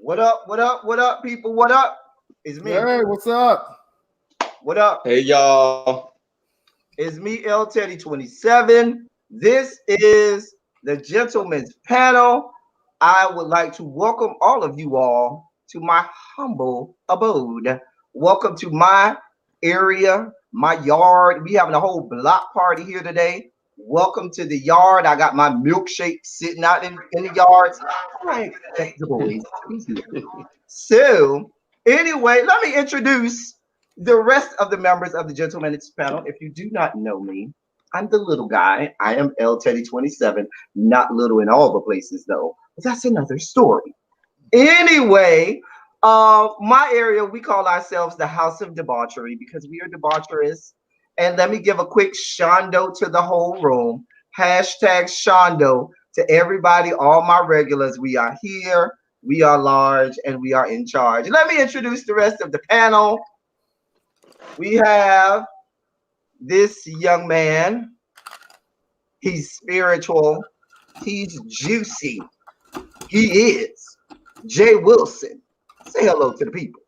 What up? What up? What up, people? What up? It's me. Hey, what's up? What up? Hey, y'all. It's me, L Teddy 27. This is the Gentleman's Panel. I would like to welcome all of you all to my humble abode. Welcome to my area, my yard. We having a whole block party here today. Welcome to the yard. I got my milkshake sitting out in the yards. I expect the boys to be here. So, anyway, let me introduce the rest of the members of the Gentleman's Panel. If you do not know me, I'm the little guy. I am L Teddy 27. Not little in all the places, though. But that's another story. Anyway, my area, we call ourselves the House of Debauchery because we are debaucherous. And let me give a quick shondo to the whole room. Hashtag shondo to everybody, all my regulars. We are here, we are large, and we are in charge. Let me introduce the rest of the panel. We have this young man. He's spiritual. He's juicy. He is Jay Wilson. Say hello to the people.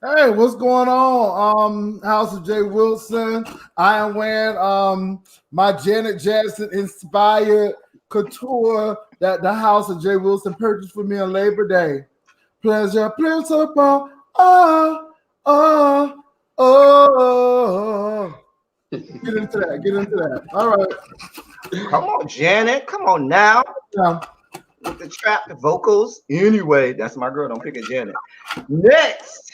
Hey, what's going on? House of Jay Wilson. I am wearing my Janet Jackson inspired couture that the House of Jay Wilson purchased for me on Labor Day. Pleasure, principle. Get into that. All right. Come on, Janet. Come on now. Yeah. With the trapped vocals. Anyway, that's my girl. Don't pick a Janet. Next,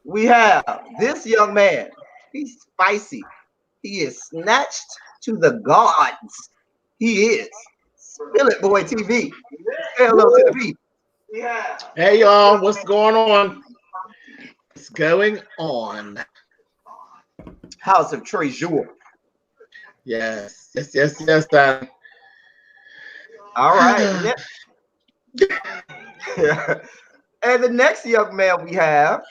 we have this young man. He's spicy. He is snatched to the gods. He is SpillitboyTV. Say hello to the people. Yeah. Hey, y'all. What's going on? What's going on? House of Treasure. Yes. All right. And the next young man we have,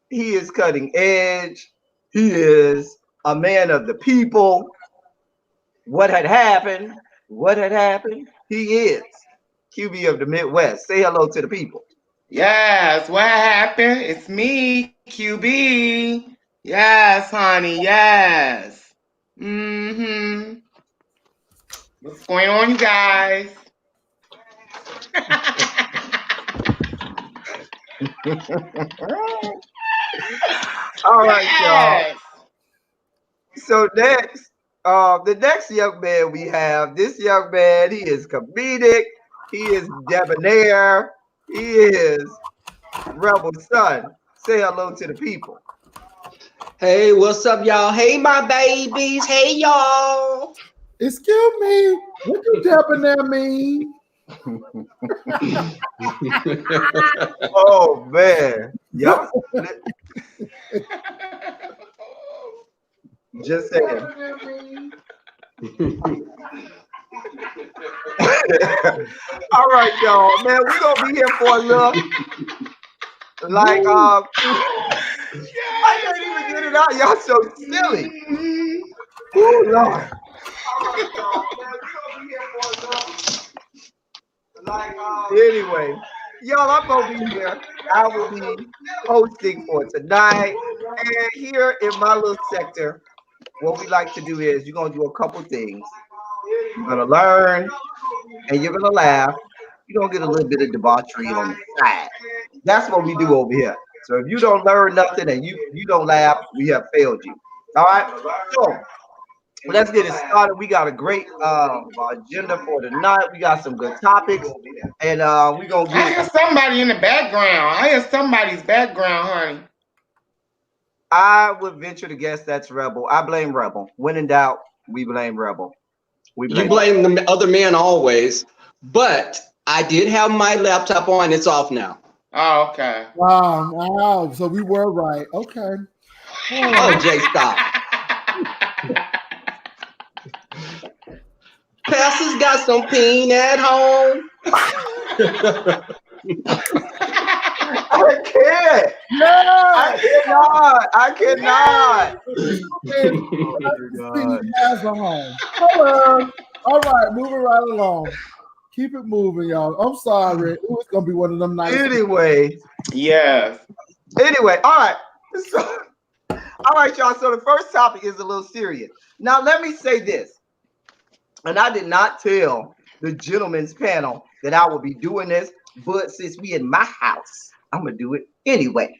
he is cutting edge. He is a man of the people. What had happened? He is QB of the Midwest. Say hello to the people. Yes, what happened? It's me, QB. Yes, honey, yes. What's going on, you guys? All right, y'all. So next, the next young man we have, this young man, he is comedic, he is debonair, he is Rebel Son. Say hello to the people. Hey, what's up, y'all? Hey, my babies. Hey, y'all. Excuse me. What you debonair mean? Oh man. Yep. Just saying. All right, y'all. Man, we're gonna be here for a little. Like I can't even get it out. Y'all so silly. Oh Lord. Anyway, y'all, I'm gonna be here. I will be hosting for tonight. And here in my little sector, what we like to do is you're gonna do a couple things. You're gonna learn and you're gonna laugh. You're gonna get a little bit of debauchery on the side. That's what we do over here. So if you don't learn nothing and you don't laugh, we have failed you. All right. So let's get it started. We got a great agenda for tonight. We got some good topics, and we're gonna I hear somebody in the background. I hear somebody's background, honey. I would venture to guess that's Rebel. I blame Rebel. When in doubt, we blame Rebel. You blame the other man always, but I did have my laptop on. It's off now. Oh, okay. Wow. So we were right. Okay. Oh, Jay, stop. Pastor's got some peen at home. I can't. Yeah. I cannot. Hello. All right, moving right along. Keep it moving, y'all. I'm sorry. Ooh, it's gonna be one of them nights. Anyway, Yes. all right. So, all right, y'all. So the first topic is a little serious. Now, let me say this, and I did not tell the gentleman's panel that I would be doing this, but since we in my house, I'm gonna do it anyway.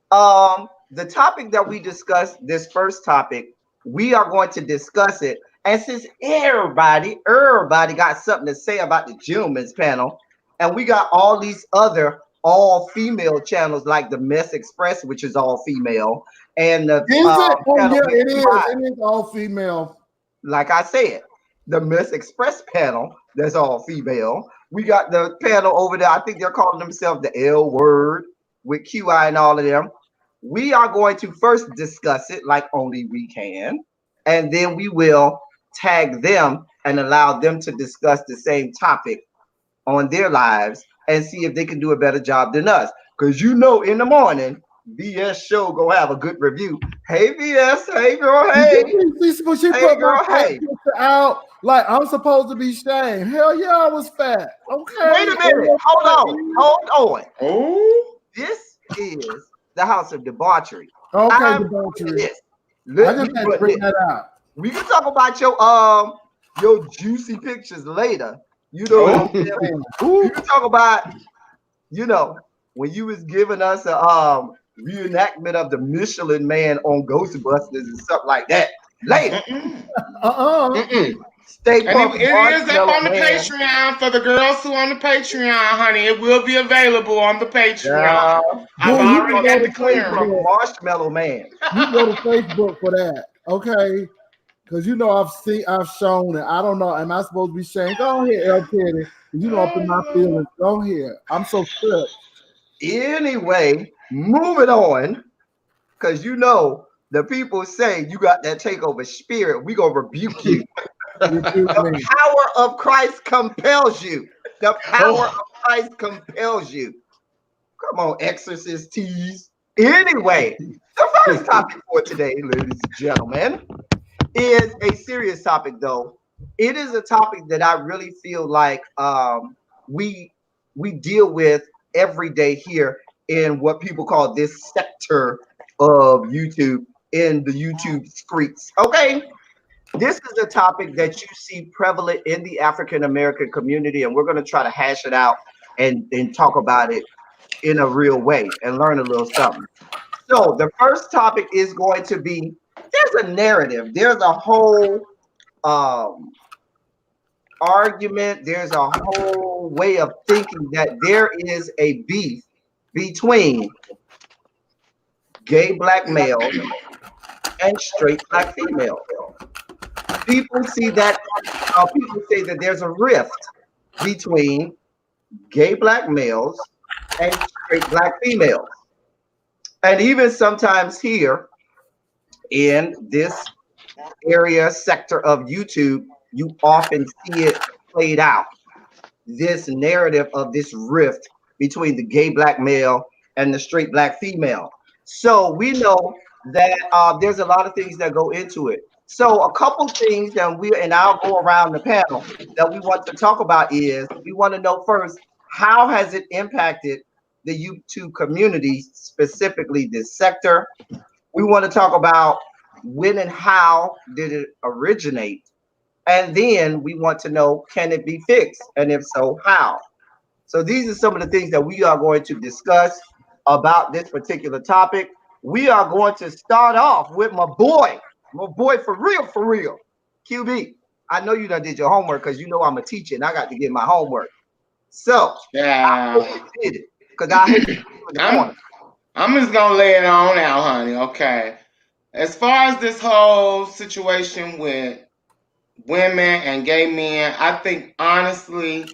The topic that we discussed, this first topic, we are going to discuss it. And since everybody got something to say about the gentleman's panel, and we got all these other all-female channels like the Mess Express, which is all female, and the Is it? Oh, panel yeah, it is. Live. It is all female. Like I said, the Miss Express panel, that's all female. We got the panel over there. I think they're calling themselves the L Word with QI and all of them. We are going to first discuss it like only we can, and then we will tag them and allow them to discuss the same topic on their lives and see if they can do a better job than us. Because in the morning, VS show gonna have a good review. Hey VS, hey girl, hey. She put my picture out like I'm supposed to be shamed. Hell yeah, I was fat. Okay. Wait a minute. Hold on. Oh. This is the House of Debauchery. Okay, debauchery. I just had to bring that out. We can talk about your juicy pictures later. You know what I'm saying? We can talk about, when you was giving us a reenactment of the Michelin Man on Ghostbusters and stuff like that later. Stay pumped. It is up on the Patreon for the girls who on the Patreon, honey. It will be available on the Patreon. I've already got the clearance. Marshmallow Man. You go to Facebook for that, okay? Because I've shown it. I don't know. Am I supposed to be saying, go ahead, L. Teddy? Up in my feelings. Go ahead. I'm so stressed. Anyway, moving on, because the people say you got that takeover spirit. We gonna rebuke you. The power of Christ compels you. The power of Christ compels you. Come on, exorcist tease. Anyway, the first topic for today, ladies and gentlemen, is a serious topic, though. It is a topic that I really feel like we deal with every day here in what people call this sector of YouTube, in the YouTube streets. Okay, this is a topic that you see prevalent in the African American community, and we're going to try to hash it out and talk about it in a real way and learn a little something. So the first topic is going to be, there's a narrative, there's a whole argument, there's a whole way of thinking that there is a beef between gay black males and straight black females. People see that, people say that there's a rift between gay black males and straight black females. And even sometimes here in this area sector of YouTube, you often see it played out. This narrative of this rift between the gay black male and the straight black female. So we know that there's a lot of things that go into it. So a couple things that I'll go around the panel that we want to talk about is, we want to know first, how has it impacted the YouTube community, specifically this sector? We want to talk about when and how did it originate? And then we want to know, can it be fixed? And if so, how? So these are some of the things that we are going to discuss about this particular topic. We are going to start off with my boy for real, QB. I know you done did your homework, because I'm a teacher and I got to get my homework. So yeah, I did it, because I hate to I'm just gonna lay it on out, honey. Okay. As far as this whole situation with women and gay men, I think honestly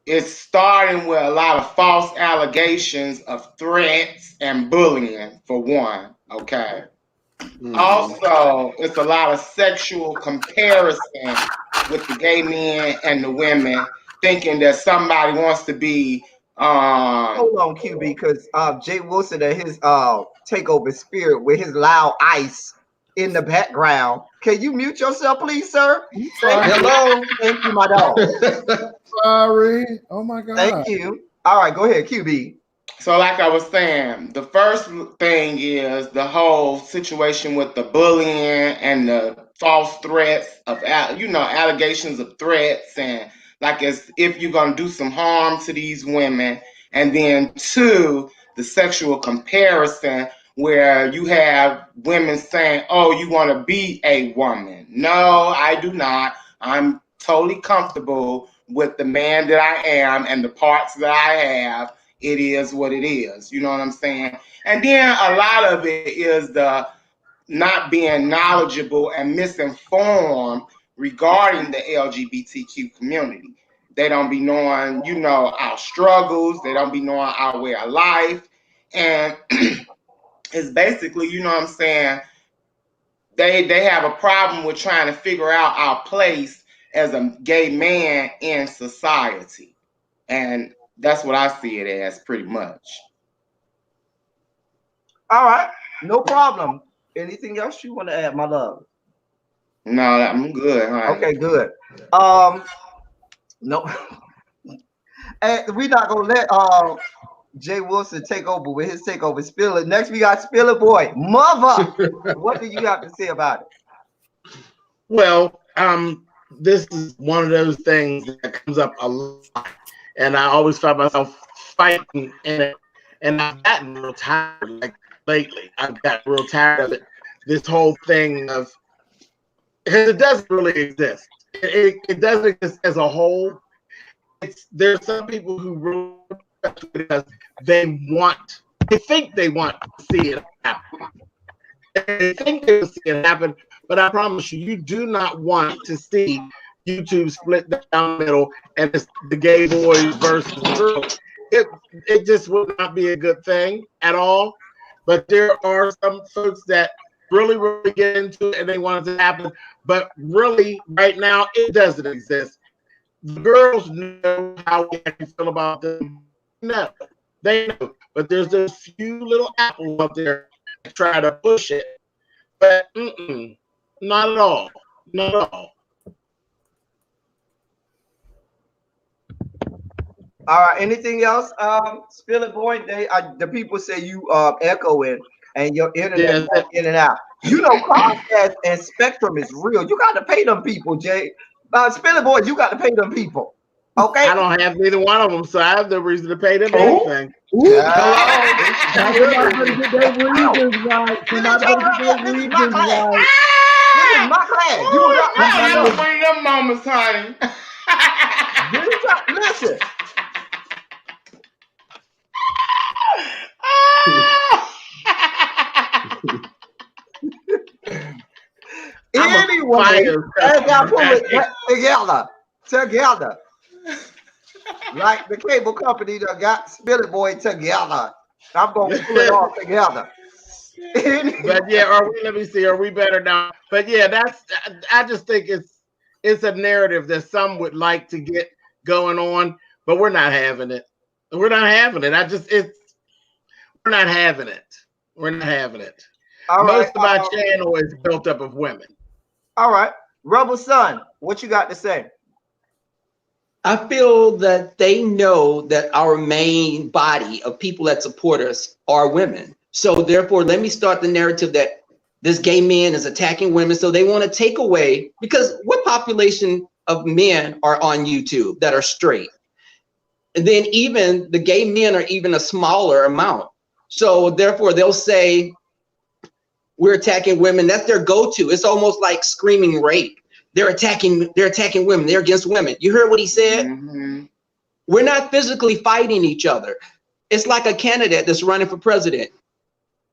it's starting with a lot of false allegations of threats and bullying, for one. Okay. Also, it's a lot of sexual comparison with the gay men and the women, thinking that somebody wants to be hold on, QB, because Jay Wilson and his takeover spirit with his loud ice in the background Can you mute yourself, please, sir? Sorry. Hello. Thank you, my dog. Sorry. Oh my God. Thank you. All right, go ahead, QB. So, like I was saying, the first thing is the whole situation with the bullying and the false threats of, allegations of threats, and like as if you're gonna do some harm to these women, and then two, the sexual comparison where you have women saying, "Oh, you want to be a woman?" No, I do not. I'm totally comfortable with the man that I am and the parts that I have. It is what it is. You know what I'm saying? And then a lot of it is the not being knowledgeable and misinformed regarding the LGBTQ community. They don't be knowing, our struggles. They don't be knowing our way of life. And it's basically, you know what I'm saying, they have a problem with trying to figure out our place as a gay man in society. And that's what I see it as, pretty much. All right, no problem. Anything else you want to add, my love? No, I'm good, honey. Okay, good. No, and we're not gonna let Jay Wilson take over with his takeover. Spill it. Next, we got Spill It Boy. Mother, what do you have to say about it? Well, this is one of those things that comes up a lot, and I always find myself fighting in it, and I've gotten real tired. Like lately, I've gotten real tired of it. This whole thing of, because it doesn't really exist. It doesn't exist as a whole. There's some people who really, because they think they want to see it happen. They think they will see it happen, but I promise you, you do not want to see YouTube split down the middle and it's the gay boys versus girls. It just would not be a good thing at all. But there are some folks that really, really get into it and they want it to happen. But really, right now, it doesn't exist. The girls know how we actually feel about them. No, they know. But there's a few little apples up there that try to push it. But not at all. Not at all. All right. Anything else? Spill It Boy. The people say you echoing and your internet going in and out. You know, Comcast and Spectrum is real. You got to pay them people, Jay. Spill It Boy, you got to pay them people. Okay. I don't have neither one of them, so I have no reason to pay them anything. Somebody better get their reasons right. Somebody better get their reasons right. This is my class. You don't bring them moments, honey. Listen. Anyone has got to pull it together. Like the cable company that got Spill It Boy together. I'm going to pull it all together. But yeah, let me see, are we better now? But yeah, I just think it's a narrative that some would like to get going on, but we're not having it. We're not having it. We're not having it. We're not having it. Most of our channel is built up of women. All right. Rebel Son, what you got to say? I feel that they know that our main body of people that support us are women. So therefore, let me start the narrative that this gay man is attacking women. So they want to take away, because what population of men are on YouTube that are straight? And then even the gay men are even a smaller amount. So therefore, they'll say, we're attacking women. That's their go-to. It's almost like screaming rape. They're attacking women. They're against women. You heard what he said? Mm-hmm. We're not physically fighting each other. It's like a candidate that's running for president.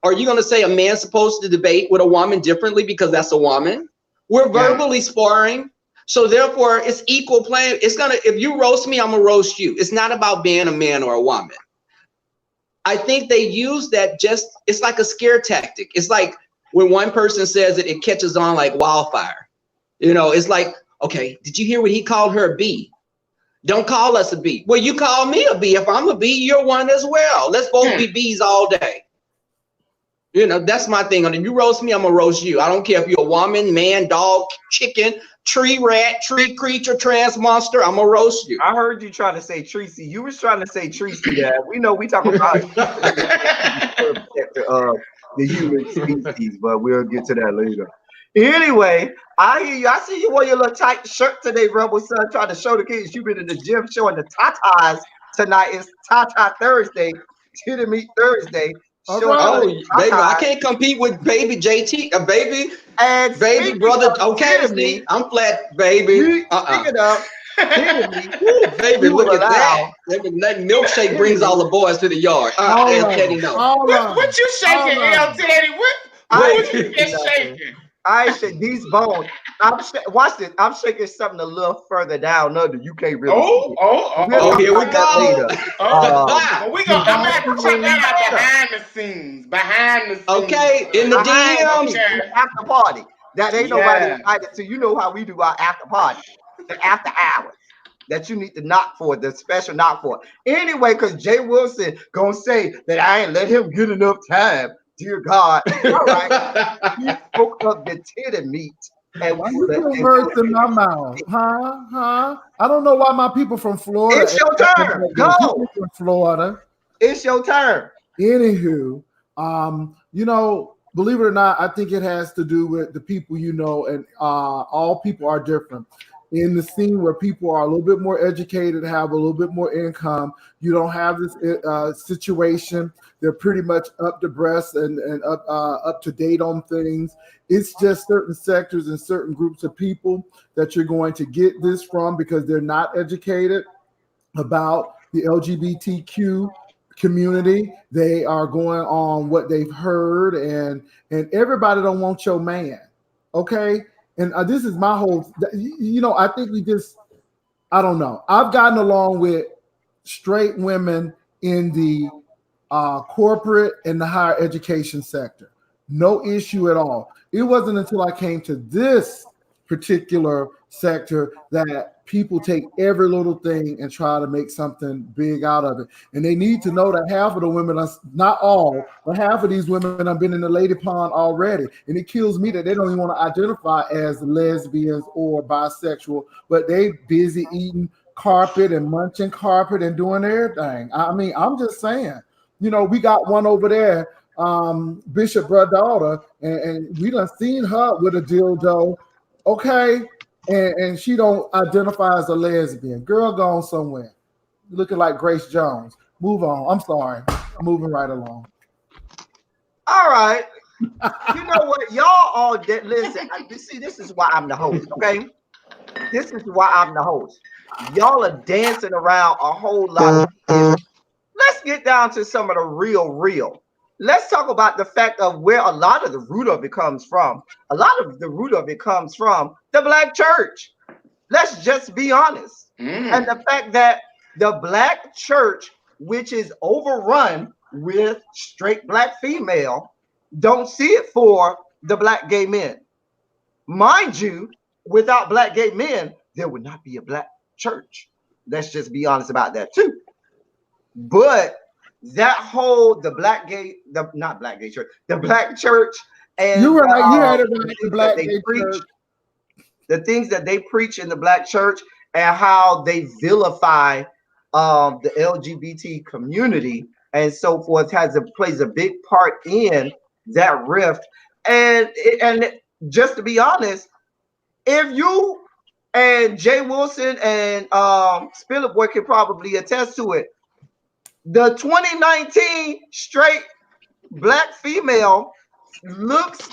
Are you going to say a man's supposed to debate with a woman differently because that's a woman? We're verbally sparring. So therefore, it's equal playing. If you roast me, I'm going to roast you. It's not about being a man or a woman. I think they use that it's like a scare tactic. It's like when one person says it, it catches on like wildfire. You know, it's like, okay, did you hear what he called her a bee? Don't call us a bee. Well, you call me a bee. If I'm a bee, you're one as well. Let's both be bees all day. You know, that's my thing. If you roast me, I'm gonna roast you. I don't care if you're a woman, man, dog, chicken, tree rat, tree creature, trans monster. I'm gonna roast you. I heard you trying to say Tracy. You was trying to say Tracy. That we know we talk about the human species, but we'll get to that later. Anyway, I hear you. I see you wore your little tight shirt today, Rebel Son, trying to show the kids you've been in the gym showing the tatas tonight. It's Tata Thursday, Titty Meat Thursday. Oh, baby, I can't compete with baby JT, baby, and baby brother. Okay, Steve, I'm flat, baby. Speaking of baby, look at that. That milkshake brings all the boys to the yard. Teddy, no. What you shaking, L Teddy? What you shaking? I shake these bones. Watch this. I'm shaking something a little further down under. You can't really. Oh, here we go. I'm gonna have to check that out behind the scenes. Okay, in the DMs. After party. That ain't nobody invited to. You know how we do our after party, the after hours. That you need to knock for, the special knock for. Anyway, because Jay Wilson gonna say that I ain't let him get enough time. Dear God. All right. He spoke of the titty meat. And why you put words in my mouth? Huh? I don't know why my people from Florida. It's your turn. Go. From Florida. It's your turn. Anywho, you know, believe it or not, I think it has to do with the people you know, and all people are different. In the scene where people are a little bit more educated, have a little bit more income, you don't have this situation. They're pretty much up to breast and up to date on things. It's just certain sectors and certain groups of people that you're going to get this from because they're not educated about the LGBTQ community. They are going on what they've heard, and everybody don't want your man, okay? And this is my whole, you know, I think I don't know. I've gotten along with straight women in the corporate and the higher education sector. No issue at all. It wasn't until I came to this particular sector that people take every little thing and try to make something big out of it. And they need to know that half of the women, not all, but half of these women have been in the lady pond already. And it kills me that they don't even want to identify as lesbians or bisexual, but they busy eating carpet and munching carpet and doing everything. I mean, I'm just saying, you know, we got one over there, Bishop Daughter, and we done seen her with a dildo, okay? And she don't identify as a lesbian. Girl gone somewhere. Looking like Grace Jones. Move on. I'm sorry. I'm moving right along. All right. You know what? Y'all all listen. See, this is why I'm the host, okay? This is why I'm the host. Y'all are dancing around a whole lot. Let's get down to some of the real. Let's talk about the fact of where a lot of the root of it comes from. A lot of the root of it comes from the Black church. Let's just be honest. And the fact that the Black church, which is overrun with straight Black female, don't see it for the Black gay men. Mind you, without Black gay men, there would not be a Black church. Let's just be honest about that too. But that whole the Black church, and you had it right, the Black gay church. The things that they preach in the Black church and how they vilify the LGBT community and so forth plays a big part in that rift. And just to be honest, if you and Jay Wilson and Spillitboy can probably attest to it, the 2019 straight Black female looks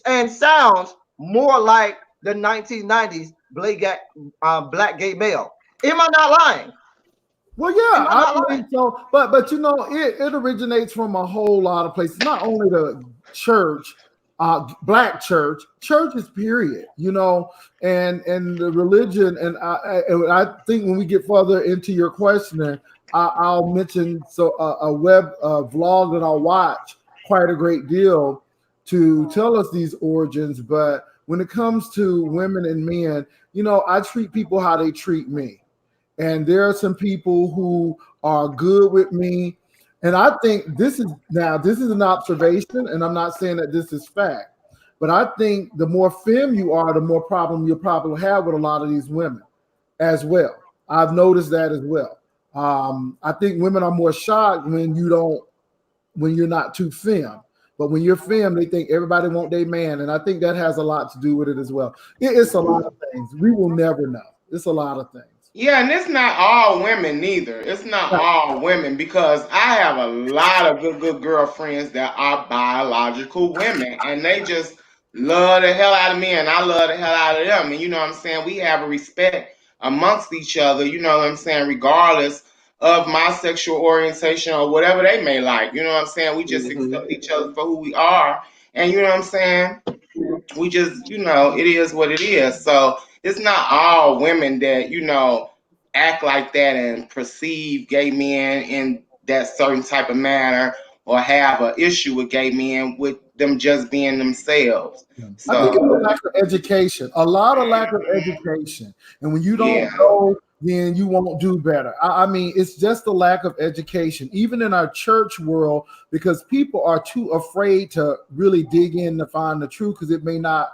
and sounds more like the 1990s Black gay male. Am I not lying? Well, yeah, I think so. But you know, it originates from a whole lot of places. Not only the church, Black church, churches, period. You know, and the religion. And I think when we get further into your questioning, I'll mention a web vlog that I'll watch quite a great deal to tell us these origins. But when it comes to women and men, you know, I treat people how they treat me. And there are some people who are good with me And I think this is an observation, and I'm not saying that this is fact, but I think the more femme you are, the more problem you'll probably have with a lot of these women as well. I've noticed that as well. I think women are more shocked when you're not too femme. But when you're femme, they think everybody want their man, and I think that has a lot to do with it as well. It's a lot of things. We will never know. It's a lot of things. Yeah, and it's not all women neither. It's not all women, because I have a lot of good girlfriends that are biological women, and they just love the hell out of me, and I love the hell out of them. And you know what I'm saying? We have a respect amongst each other, you know what I'm saying, regardless of my sexual orientation or whatever they may like. You know what I'm saying? We just accept each other for who we are. And you know what I'm saying? We just, it is what it is. So it's not all women that, act like that and perceive gay men in that certain type of manner, or have an issue with gay men with them just being themselves. So I think it's a lack of education, a lot of lack of education. And when you don't Yeah. know, then you won't do better. I mean, it's just a lack of education, even in our church world, because people are too afraid to really dig in to find the truth, because it may not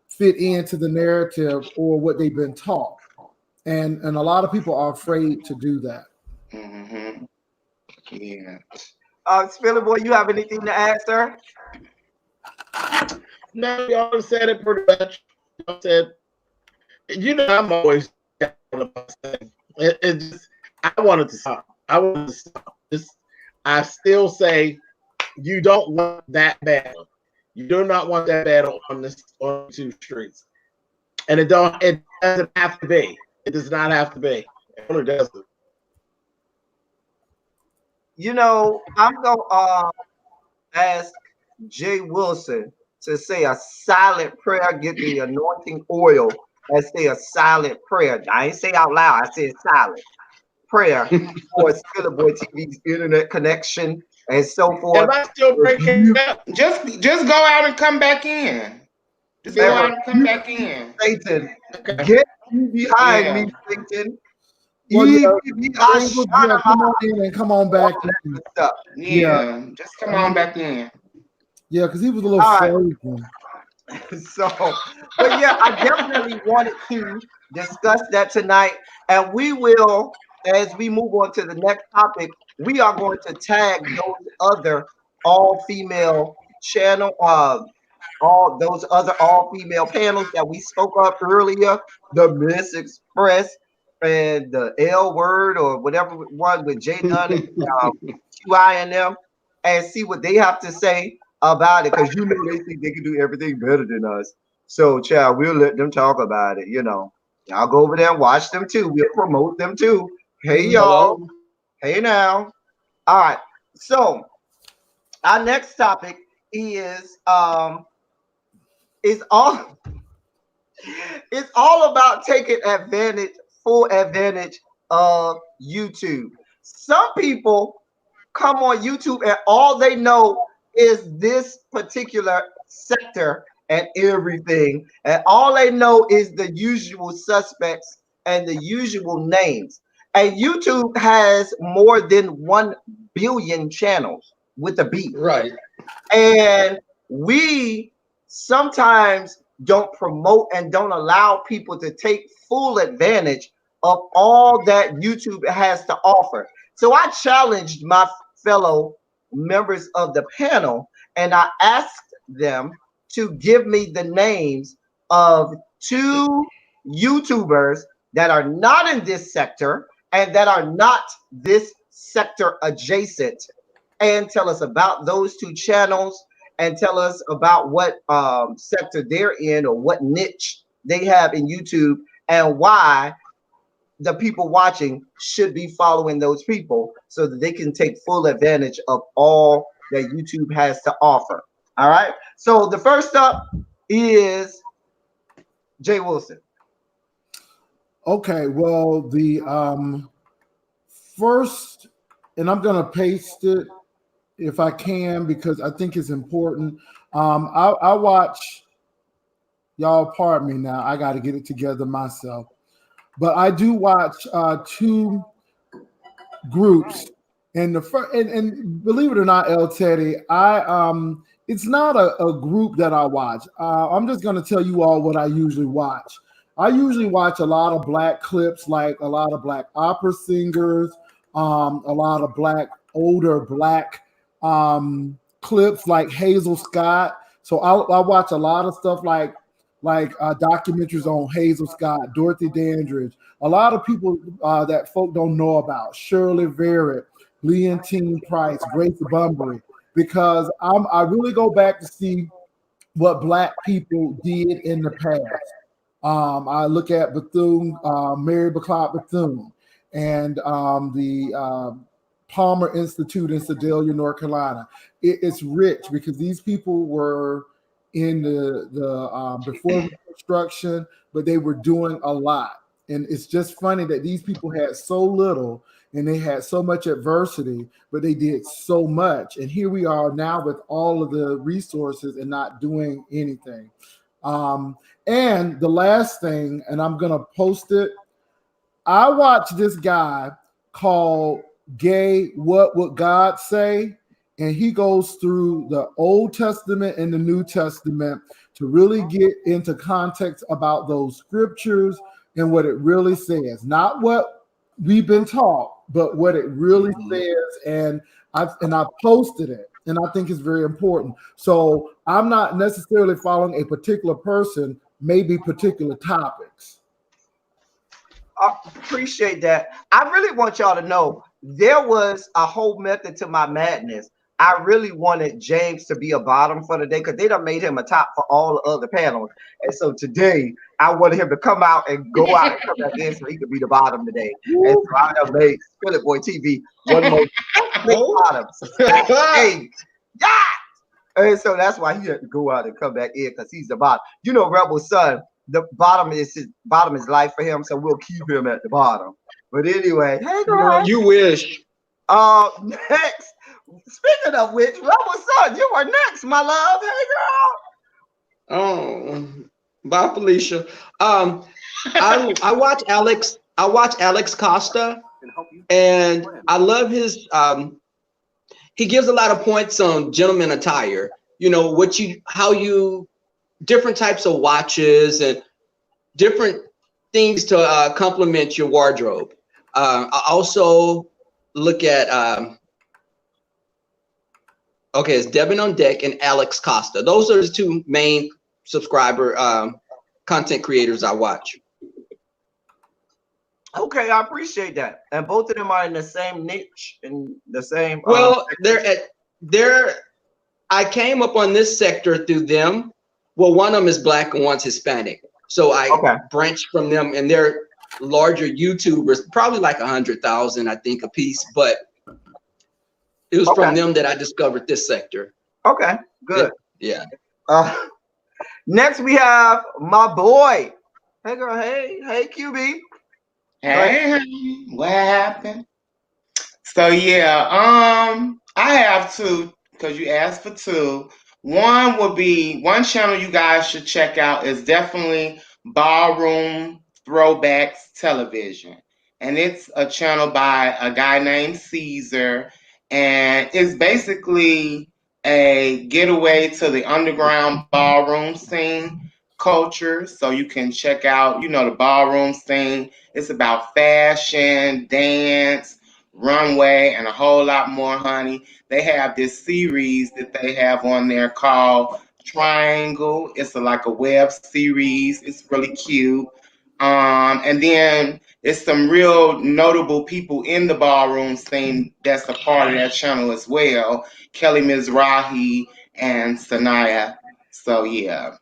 fit into the narrative or what they've been taught. And a lot of people are afraid to do that. Mm-hmm. Yeah. Spilly Boy, you have anything to add, sir? No, y'all said it pretty much. Y'all said, I'm always it just, I wanted to stop. I still say you don't want that battle. You do not want that battle on two streets. And it doesn't have to be. It does not have to be. It really doesn't. I'm gonna ask Jay Wilson to say a silent prayer, get the anointing oil, and say a silent prayer. I ain't say out loud, I said silent prayer for SpillitBoy TV's internet connection and so forth. Am I still breaking up? Just go out and come back in. Just go out and come back in. Satan, get behind me, Satan. Well, come on in and come on back. Yeah, just come on back in. Yeah, because he was a little frozen. So, but yeah, I definitely wanted to discuss that tonight, and we will, as we move on to the next topic, we are going to tag those other all-female channel, all those other all-female panels that we spoke of earlier, the Miss Express and the L Word or whatever one with J Dunn and QI and them, and see what they have to say about it, because they think they can do everything better than us. So, child, we'll let them talk about it. Y'all go over there and watch them too. We'll promote them too. Hey, y'all. Hello? Hey, now. All right. So, our next topic is all it's all about taking full advantage of YouTube. Some people come on YouTube and all they know is this particular sector and everything, and all they know is the usual suspects and the usual names. And YouTube has more than 1 billion channels with a B. Right. And we sometimes don't promote and don't allow people to take full advantage of all that YouTube has to offer. So I challenged my fellow members of the panel, and I asked them to give me the names of 2 YouTubers that are not in this sector and that are not this sector adjacent, and tell us about those 2 channels and tell us about what sector they're in or what niche they have in YouTube, and why the people watching should be following those people so that they can take full advantage of all that YouTube has to offer. All right. So the first up is Jay Wilson. Okay. Well, the first, and I'm gonna paste it if I can because I think it's important. I watch. Y'all, pardon me now. I got to get it together myself. But I do watch 2 groups And the first, and believe it or not, El Teddy, it's not a group that I watch. I'm just going to tell you all what I usually watch. I usually watch a lot of black clips, like a lot of black opera singers, a lot of older black clips like Hazel Scott. So I watch a lot of stuff like documentaries on Hazel Scott, Dorothy Dandridge, a lot of people that folk don't know about, Shirley Verrett, Leontine Price, Grace Bunbury, because I really go back to see what Black people did in the past. I look at Bethune, Mary Bacot Bethune, and the Palmer Institute in Sedalia, North Carolina. It's rich because these people were in the before Reconstruction, but they were doing a lot. And it's just funny that these people had so little and they had so much adversity, but they did so much. And here we are now with all of the resources and not doing anything. And the last thing, and I'm going to post it, I watched this guy called Gay What Would God Say? And he goes through the Old Testament and the New Testament to really get into context about those scriptures and what it really says. Not what we've been taught, but what it really says. And I've posted it, and I think it's very important. So I'm not necessarily following a particular person, maybe particular topics. I appreciate that. I really want y'all to know there was a whole method to my madness. I really wanted James to be a bottom for the day because they done made him a top for all the other panels. And so today I wanted him to come out and go out and come back in so he could be the bottom today. And so I have made SpillitboyTV one more bottoms. Hey, yeah. And so that's why he had to go out and come back in because he's the bottom. You know, Rebel's son, the bottom is life for him, so we'll keep him at the bottom. But anyway, hey girl. You wish. Next. Speaking of which, Rebel son, you are next, my love. Hey girl. Oh, bye, Felicia. I watch Alex. I watch Alex Costa, and I love his. He gives a lot of points on gentleman attire. You know different types of watches and different things to complement your wardrobe. I also look at. Okay, it's Devin on Deck and Alex Costa. Those are the two main subscriber content creators I watch. Okay, I appreciate that. And both of them are in the same niche and the same. Well, I came up on this sector through them. Well, one of them is Black and one's Hispanic. So I branched from them, and they're larger YouTubers, probably like 100,000, I think, a piece. But it was from them that I discovered this sector. Okay, good. Yeah. Next we have my boy. Hey girl, hey QB. Hey, what happened? So yeah, I have two because you asked for two. One channel you guys should check out is definitely Ballroom Throwbacks Television, and it's a channel by a guy named Caesar. And it's basically a getaway to the underground ballroom scene culture. So you can check out, the ballroom scene. It's about fashion, dance, runway, and a whole lot more, honey. They have this series that they have on there called Triangle. It's like a web series. It's really cute. And then it's some real notable people in the ballroom scene that's a part of that channel as well. Kelly Mizrahi and Sanaya. So yeah,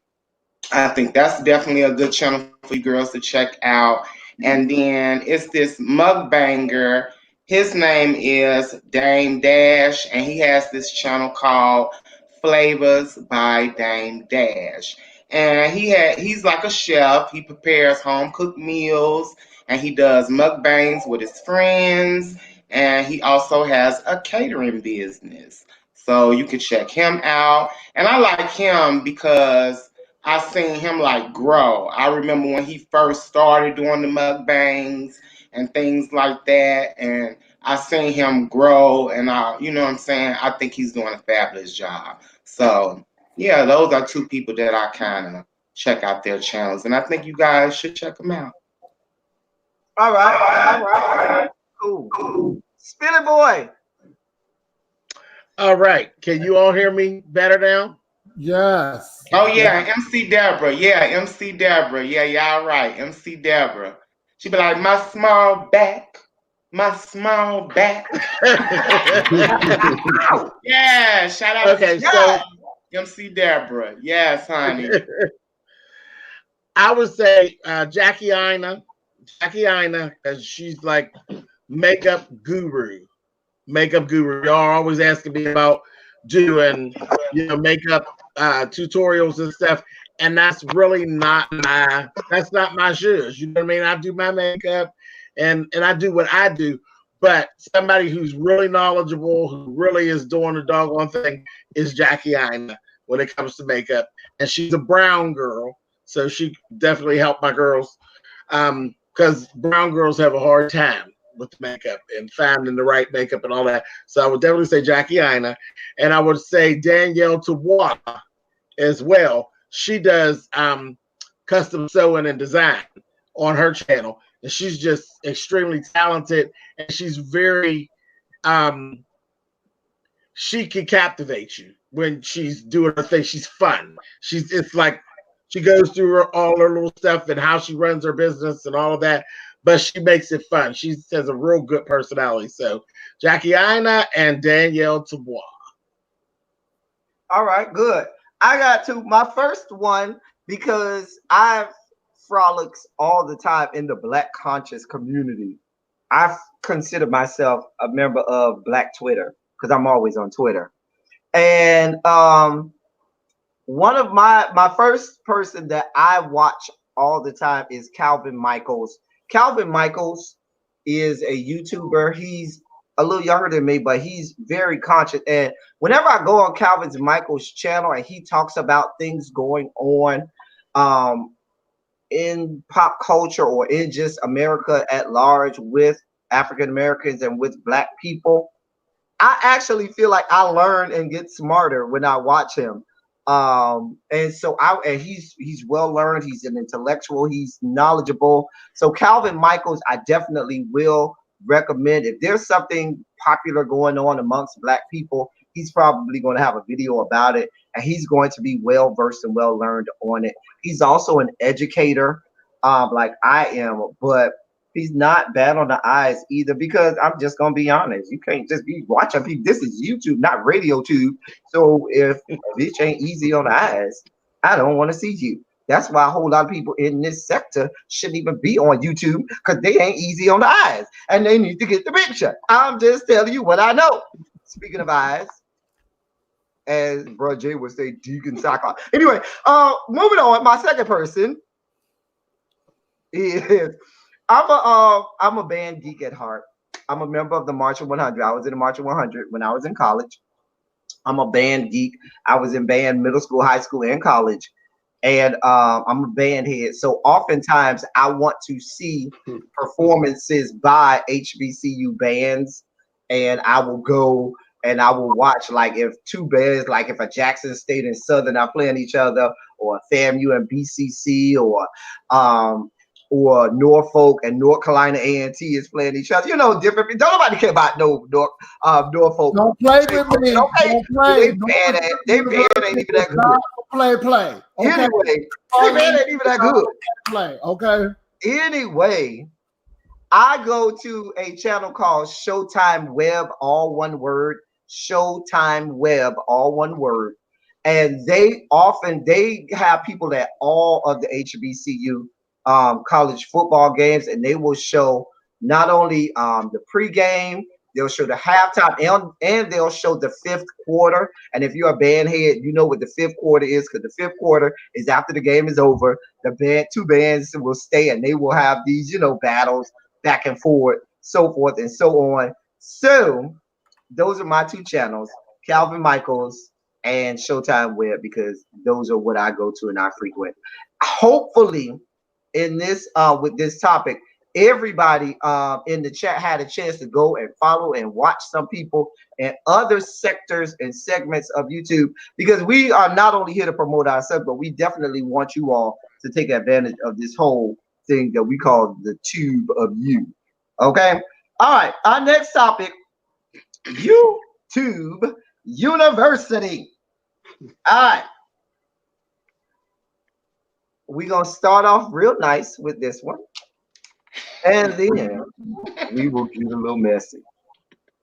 I think that's definitely a good channel for you girls to check out. And then it's this mukbanger. His name is Dame Dash, and he has this channel called Flavors by Dame Dash. And he's like a chef. He prepares home cooked meals, and he does mukbangs with his friends, and he also has a catering business. So you can check him out. And I like him because I've seen him like grow. I remember when he first started doing the mukbangs and things like that, and I've seen him grow, and you know what I'm saying? I think he's doing a fabulous job. So yeah, those are two people that I kind of check out their channels, and I think you guys should check them out. All right. Cool. Spillit Boy. All right. Can you all hear me better now? Yes. Oh yeah, MC Deborah. Yeah, MC Deborah. Yeah, y'all right. MC Deborah. She be like, my small back. Yeah, shout out Okay, to so MC Deborah. Yes, honey. I would say Jackie Ina, because she's like makeup guru. Y'all are always asking me about doing, makeup tutorials and stuff, and that's really not my shoes. You know what I mean? I do my makeup, and I do what I do. But somebody who's really knowledgeable, who really is doing the doggone thing, is Jackie Ina when it comes to makeup, and she's a brown girl, so she definitely helped my girls, because brown girls have a hard time with makeup and finding the right makeup and all that. So I would definitely say Jackie Ina, and I would say Danielle Tawa as well. She does custom sewing and design on her channel, and she's just extremely talented, and she's very she can captivate you when she's doing her thing. She's fun. It's like she goes through all her little stuff and how she runs her business and all of that, but she makes it fun. She has a real good personality. So Jackie Ina and Danielle Tawa. All right, good. I got to my first one because I've frolics all the time in the Black conscious community. I consider myself a member of Black Twitter because I'm always on Twitter. And one of my first person that I watch all the time is Calvin Michaels. Calvin Michaels is a YouTuber. He's a little younger than me, but he's very conscious. And whenever I go on Calvin Michaels' channel and he talks about things going on in pop culture or in just America at large with African Americans and with Black people, I actually feel like I learn and get smarter when I watch him. And so he's well learned, he's an intellectual, he's knowledgeable. So Calvin Michaels, I definitely will recommend. If there's something popular going on amongst Black people, he's probably going to have a video about it, and he's going to be well versed and well learned on it. He's also an educator, like I am, but he's not bad on the eyes either, because I'm just gonna be honest, you can't just be watching people. This is YouTube, not radio tube. So if a bitch ain't easy on the eyes, I don't want to see you. That's why a whole lot of people in this sector shouldn't even be on YouTube, because they ain't easy on the eyes and they need to get the picture. I'm just telling you what I know. Speaking of eyes, as Bro Jay would say, Deacon Saka. Anyway, moving on. My second person is I'm a band geek at heart. I'm a member of the Marching 100. I was in the Marching 100 when I was in college. I'm a band geek. I was in band middle school, high school, and college. And I'm a band head. So oftentimes I want to see performances by HBCU bands. And I will go and I will watch, like, if two bands, like if a Jackson State and Southern are playing each other, or FAMU and BCC, or Norfolk and North Carolina A&T is playing each other. You know, different. Don't nobody care about Norfolk. Don't play with me. Don't play. They band ain't even that good. Play. Okay. Anyway, they band ain't even that good. Play. Okay. Anyway, I go to a channel called Showtime Web, all one word. Showtime Web, all one word. And they have people at all of the HBCU college football games, and they will show not only the pregame, they'll show the halftime, and they'll show the fifth quarter. And if you're a band head, you know what the fifth quarter is, because the fifth quarter is after the game is over. Two bands will stay, and they will have these, battles back and forth, so forth and so on. So those are my two channels, Calvin Michaels and Showtime Web, because those are what I go to and I frequent. Hopefully, in this with this topic, everybody in the chat had a chance to go and follow and watch some people in other sectors and segments of YouTube, because we are not only here to promote ourselves, but we definitely want you all to take advantage of this whole thing that we call the tube of you. Okay. All right. Our next topic, YouTube University. All right. We're going to start off real nice with this one. And then we will get a little messy.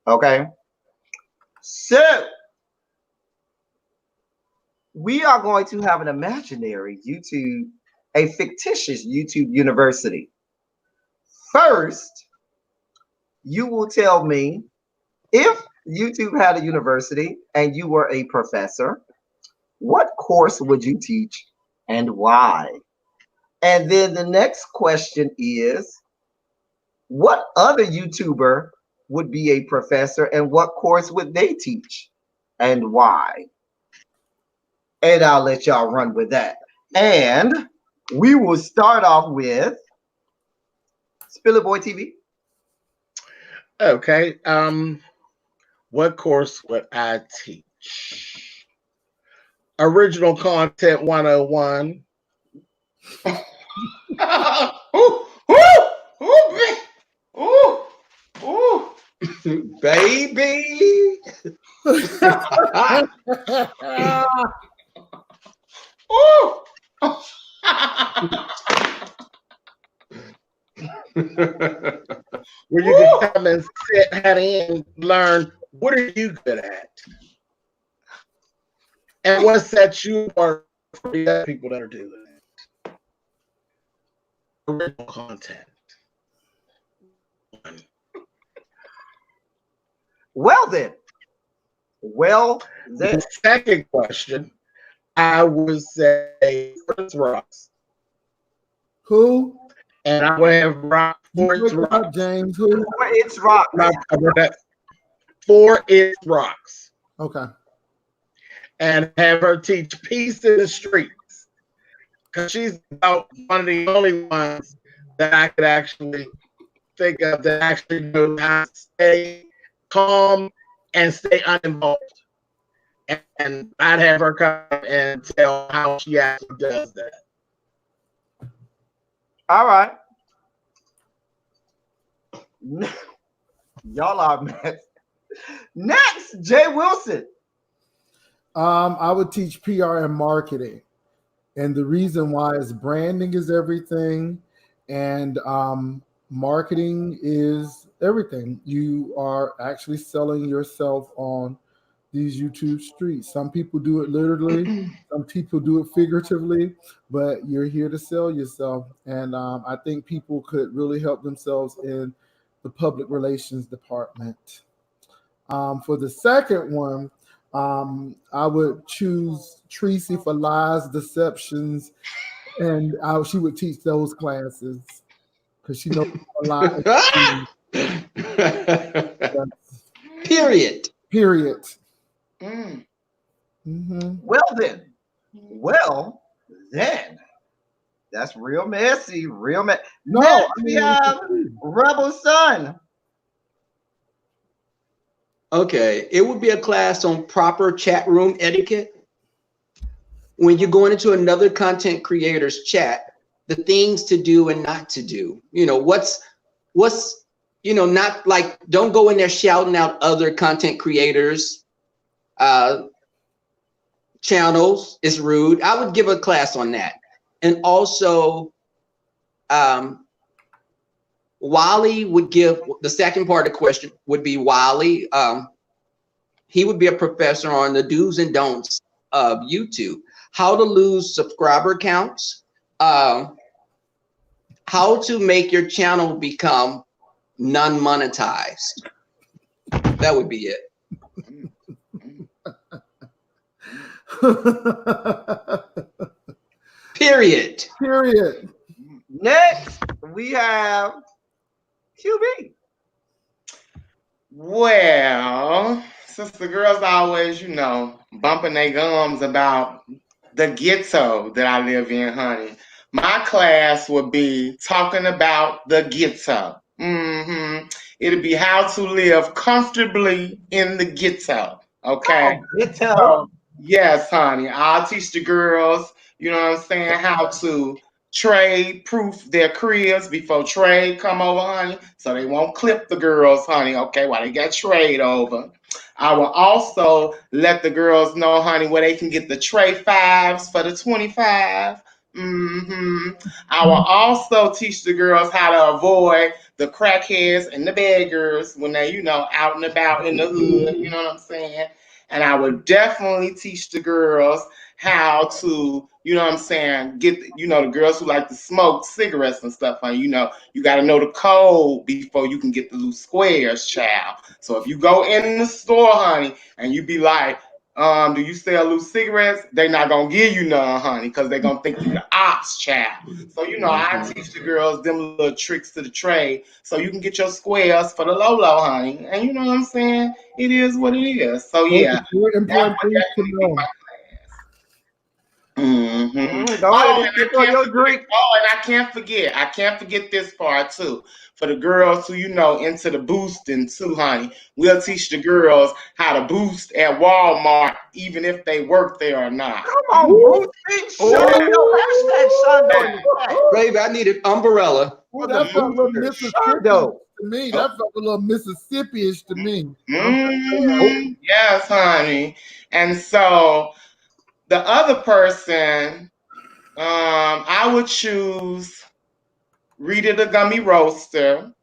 Okay. So we are going to have an imaginary YouTube, a fictitious YouTube University. First, you will tell me, if YouTube had a university and you were a professor, what course would you teach and why? And then the next question is, what other YouTuber would be a professor and what course would they teach and why? And I'll let y'all run with that. And we will start off with SpillitboyTV. Okay. What course would I teach? Original Content 101. Baby. Where you can come and sit, and learn, what are you good at? And what sets you apart for the other people that are doing it? Original content. Well then. The second question, I would say Forest Rocks. Who? And I would have rock for its rocks. James, who? For its rocks. For its rocks. Okay. And have her teach peace in the streets. Because she's about one of the only ones that I could actually think of that actually knows how to stay calm and stay uninvolved. And I'd have her come and tell how she actually does that. All right. Y'all are mad. Next, Jay Wilson. I would teach PR and marketing. And the reason why is branding is everything. And marketing is everything. You are actually selling yourself on these YouTube streets. Some people do it literally, some people do it figuratively, but you're here to sell yourself. And I think people could really help themselves in the public relations department. For the second one, I would choose Tracy for lies, deceptions, and she would teach those classes because she knows a lot. Period. Period. Mm-hmm. Well then, that's real messy, real messy. No, next, we have Rebel Son. Okay, it would be a class on proper chat room etiquette. When you're going into another content creator's chat, the things to do and not to do. You know, what's not like, don't go in there shouting out other content creators' channels. It's rude. I would give a class on that. And also, Wally would give, the second part of the question would be Wally. He would be a professor on the do's and don'ts of YouTube. How to lose subscriber counts. How to make your channel become non-monetized. That would be it. Period. Period. Next, we have QB. Well, since the girls always, bumping their gums about the ghetto that I live in, honey. my class would be talking about the ghetto. It'd be how to live comfortably in the ghetto. Okay. Ghetto. So, yes, honey. I'll teach the girls, you know what I'm saying, how to trade proof their cribs before trade come over, honey. So they won't clip the girls, honey, okay, while they got trade over. I will also let the girls know, honey, where they can get the tray fives for the 25. I will also teach the girls how to avoid the crackheads and the beggars when they, out and about in the hood, you know what I'm saying? And I would definitely teach the girls how to, you know what I'm saying, get, the girls who like to smoke cigarettes and stuff, honey, you got to know the code before you can get the loose squares, child. So if you go in the store, honey, and you be like, do you sell loose cigarettes? They not gonna give you none, honey, because they gonna think you the ops, child. So I teach the girls them little tricks to the trade, so you can get your squares for the low, honey. And you know what I'm saying? It is what it is. So yeah, important things to know. Go ahead and sip on your drink. Oh, and I can't forget this part too. For the girls who, into the boosting too, honey. We'll teach the girls how to boost at Walmart, even if they work there or not. Come on, boosting. Hashtag Shondo in the chat. Baby, I need an umbrella. Ooh, that felt a little Mississippi to me. That felt a little Mississippi-ish to me. Yes, honey. And so the other person, I would choose Rita the Gummy Roaster,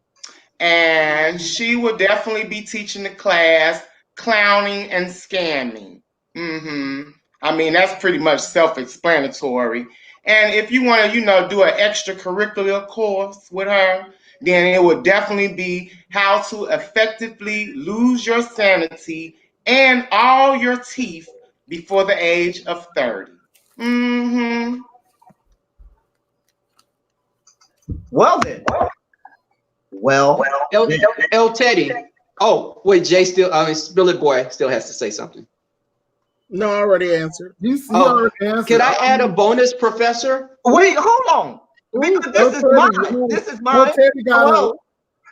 and she would definitely be teaching the class clowning and scamming. I mean, that's pretty much self-explanatory. And if you want to, do an extracurricular course with her, then it would definitely be how to effectively lose your sanity and all your teeth before the age of 30. Well then. Well, El Teddy. Oh, wait, Jay Spill It Boy still has to say something. No, I already answered. Already answered. Can I add a bonus, Professor? Wait, hold on. Because this is mine. This is mine. Hello.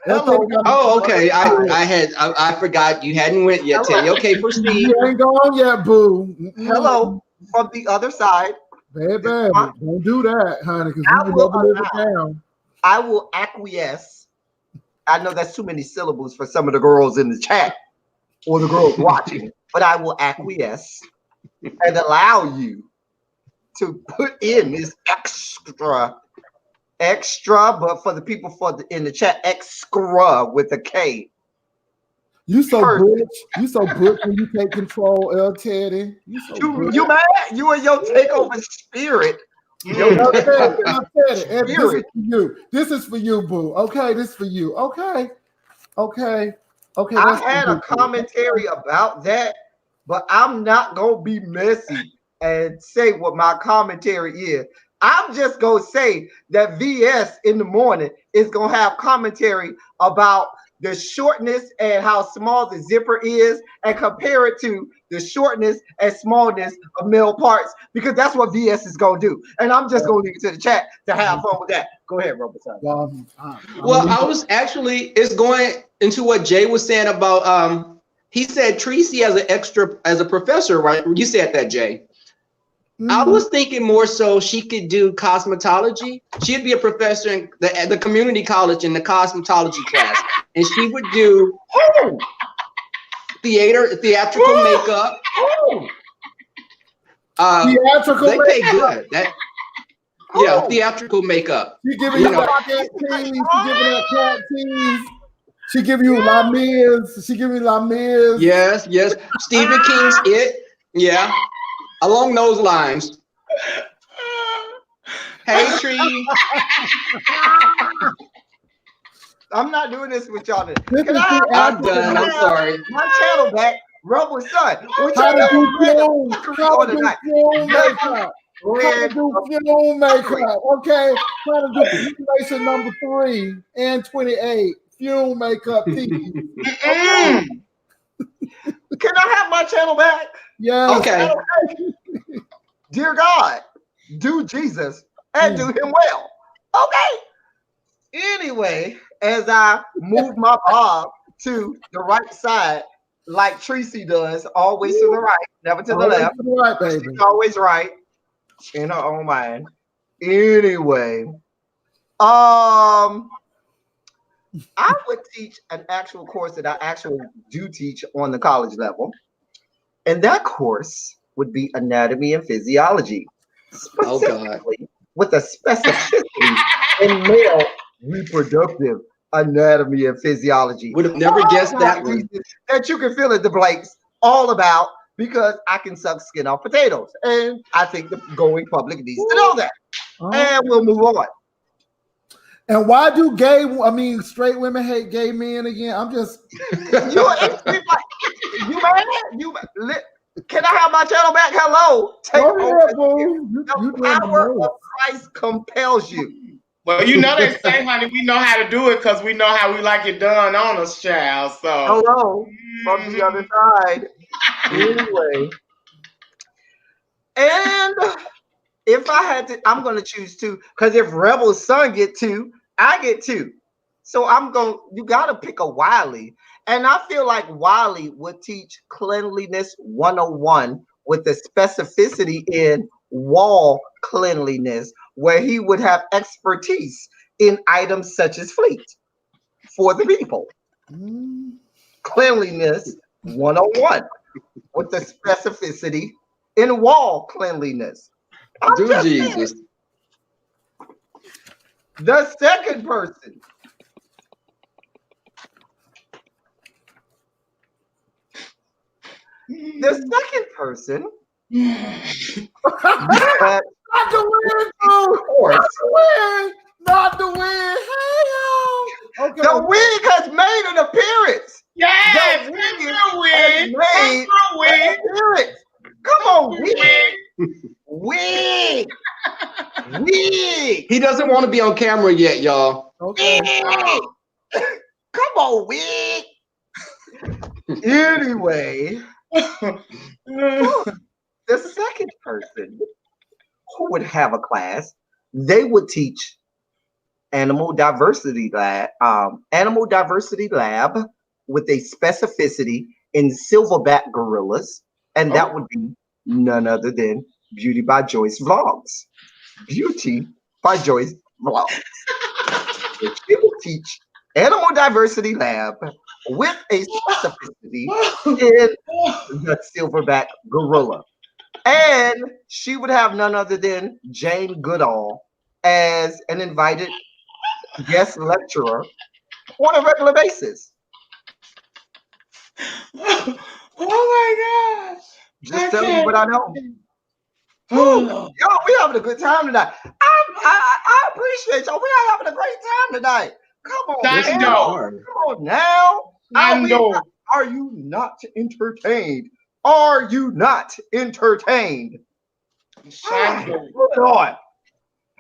Oh, okay. I forgot you hadn't went yet, Teddy. Okay, proceed. You ain't gone yet, boo. Hello. From the other side. Baby, don't do that, honey, because we will never live it down. I will acquiesce. I know that's too many syllables for some of the girls in the chat or the girls watching, but I will acquiesce and allow you to put in this extra, but for the people in the chat, extra with a K. You so butch. You so butch when you take control, El Teddy. You mad? You and your takeover spirit. El Teddy, this is for you. This is for you, boo. Okay, this is for you. Okay. I had a commentary about that, but I'm not gonna be messy and say what my commentary is. I'm just gonna say that VS in the morning is gonna have commentary about the shortness and how small the zipper is and compare it to the shortness and smallness of male parts, because that's what VS is going to do. And I'm just going to leave it to the chat to have fun with that. Go ahead, Robert. Well, I was actually, it's going into what Jay was saying about, he said Tracy as a professor, right? You said that, Jay. I was thinking more so she could do cosmetology. She'd be a professor in the community college in the cosmetology class, and she would do theatrical makeup. Theatrical they pay good. Theatrical makeup. She giving you cat tease. She giving her cat tease. She giving you La Miz. She giving you La Miz. Yes. Stephen King's It. Yeah. Along those lines. Hey, Tree. I'm not doing this with y'all today. I'm done. I'm sorry. My channel back, Rebel Son. How to do film makeup. Okay. How to do simulation number 3 and 28. Fuel makeup. Can I have my channel back? Yeah. Okay. Dear God, do Jesus, and do him well. Okay. Anyway, as I move my bob to the right side, like Tracy does, always to the right, never to the Always left. to the right, baby. She's always right in her own mind. Anyway, I would teach an actual course that I actually do teach on the college level. And that course would be anatomy and physiology, specifically with a specificity in male reproductive anatomy and physiology. Would have never guessed that one. That you can fill in the blanks all about because I can suck skin off potatoes. And I think the going public needs to know that. And we'll move on. And why do straight women hate gay men again? I'm just you mad? Can I have my channel back? Hello. Take the power of Christ compels you. Well, you know they say, honey, we know how to do it because we know how we like it done on us, child. So hello from the other side. Anyway. And if I had to, I'm going to choose 2 because if Rebel's son get 2, I get 2. So you got to pick a Wiley. And I feel like Wiley would teach cleanliness 101 with the specificity in wall cleanliness, where he would have expertise in items such as fleet for the people. Cleanliness 101 with the specificity in wall cleanliness. Do Jesus. The second person. The second person. Not the win, not the win. Hey, yo. Okay. The wig has made an appearance. Yes, the wig has made an appearance. Come on, wig. Wig. He doesn't want to be on camera yet, y'all. Okay. Come on, wig. Anyway, the second person who would have a class, they would teach animal diversity lab with a specificity in silverback gorillas, and that would be none other than Beauty by Joyce Vlogs. Beauty by Joyce Vlogs. She will teach animal diversity lab with a specificity in the silverback gorilla. And she would have none other than Jane Goodall as an invited guest lecturer on a regular basis. Oh my gosh. Just tell me what I know. Yo, we having a good time tonight. I appreciate y'all. We are having a great time tonight. Come on, come on now. Are you not entertained? Are you not entertained? Shondo. Move it on.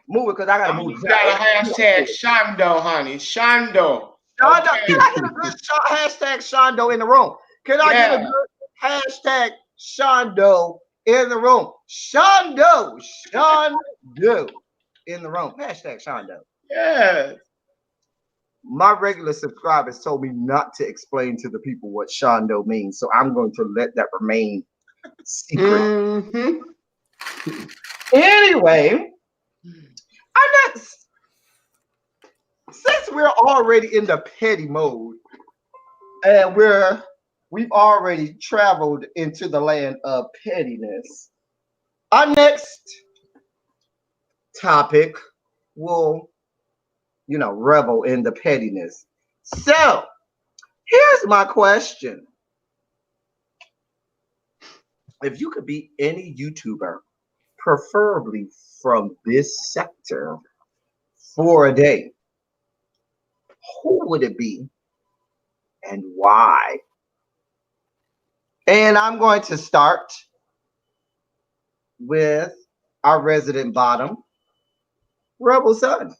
Move it because I gotta move. You got a hashtag Shondo, honey. Shondo. Shondo. Okay. Can I get a good hashtag Shondo in the room? Can I get a good hashtag Shondo in the room? Shondo in the room. Hashtag Shondo. Yes. My regular subscribers told me not to explain to the people what Shondo means, so I'm going to let that remain secret. Anyway, our next, since we're already in the petty mode, and we've already traveled into the land of pettiness, our next topic will revel in the pettiness. So here's my question. If you could be any YouTuber, preferably from this sector, for a day, who would it be and why? And I'm going to start with our resident bottom, Rebel Son.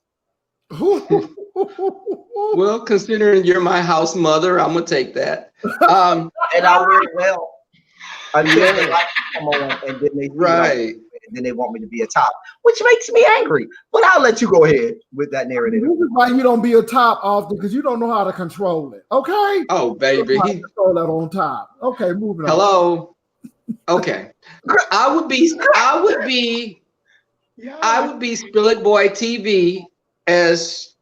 Well, considering you're my house mother, I'm gonna take that. And I wear it well until they like to come on, and then they and then they want me to be a top, which makes me angry. But I'll let you go ahead with that narrative. This is why you don't be a top often, because you don't know how to control it. Okay. Oh, baby. Control that on top. Okay, moving on. Hello. Okay. I would be Spill It Boy TV as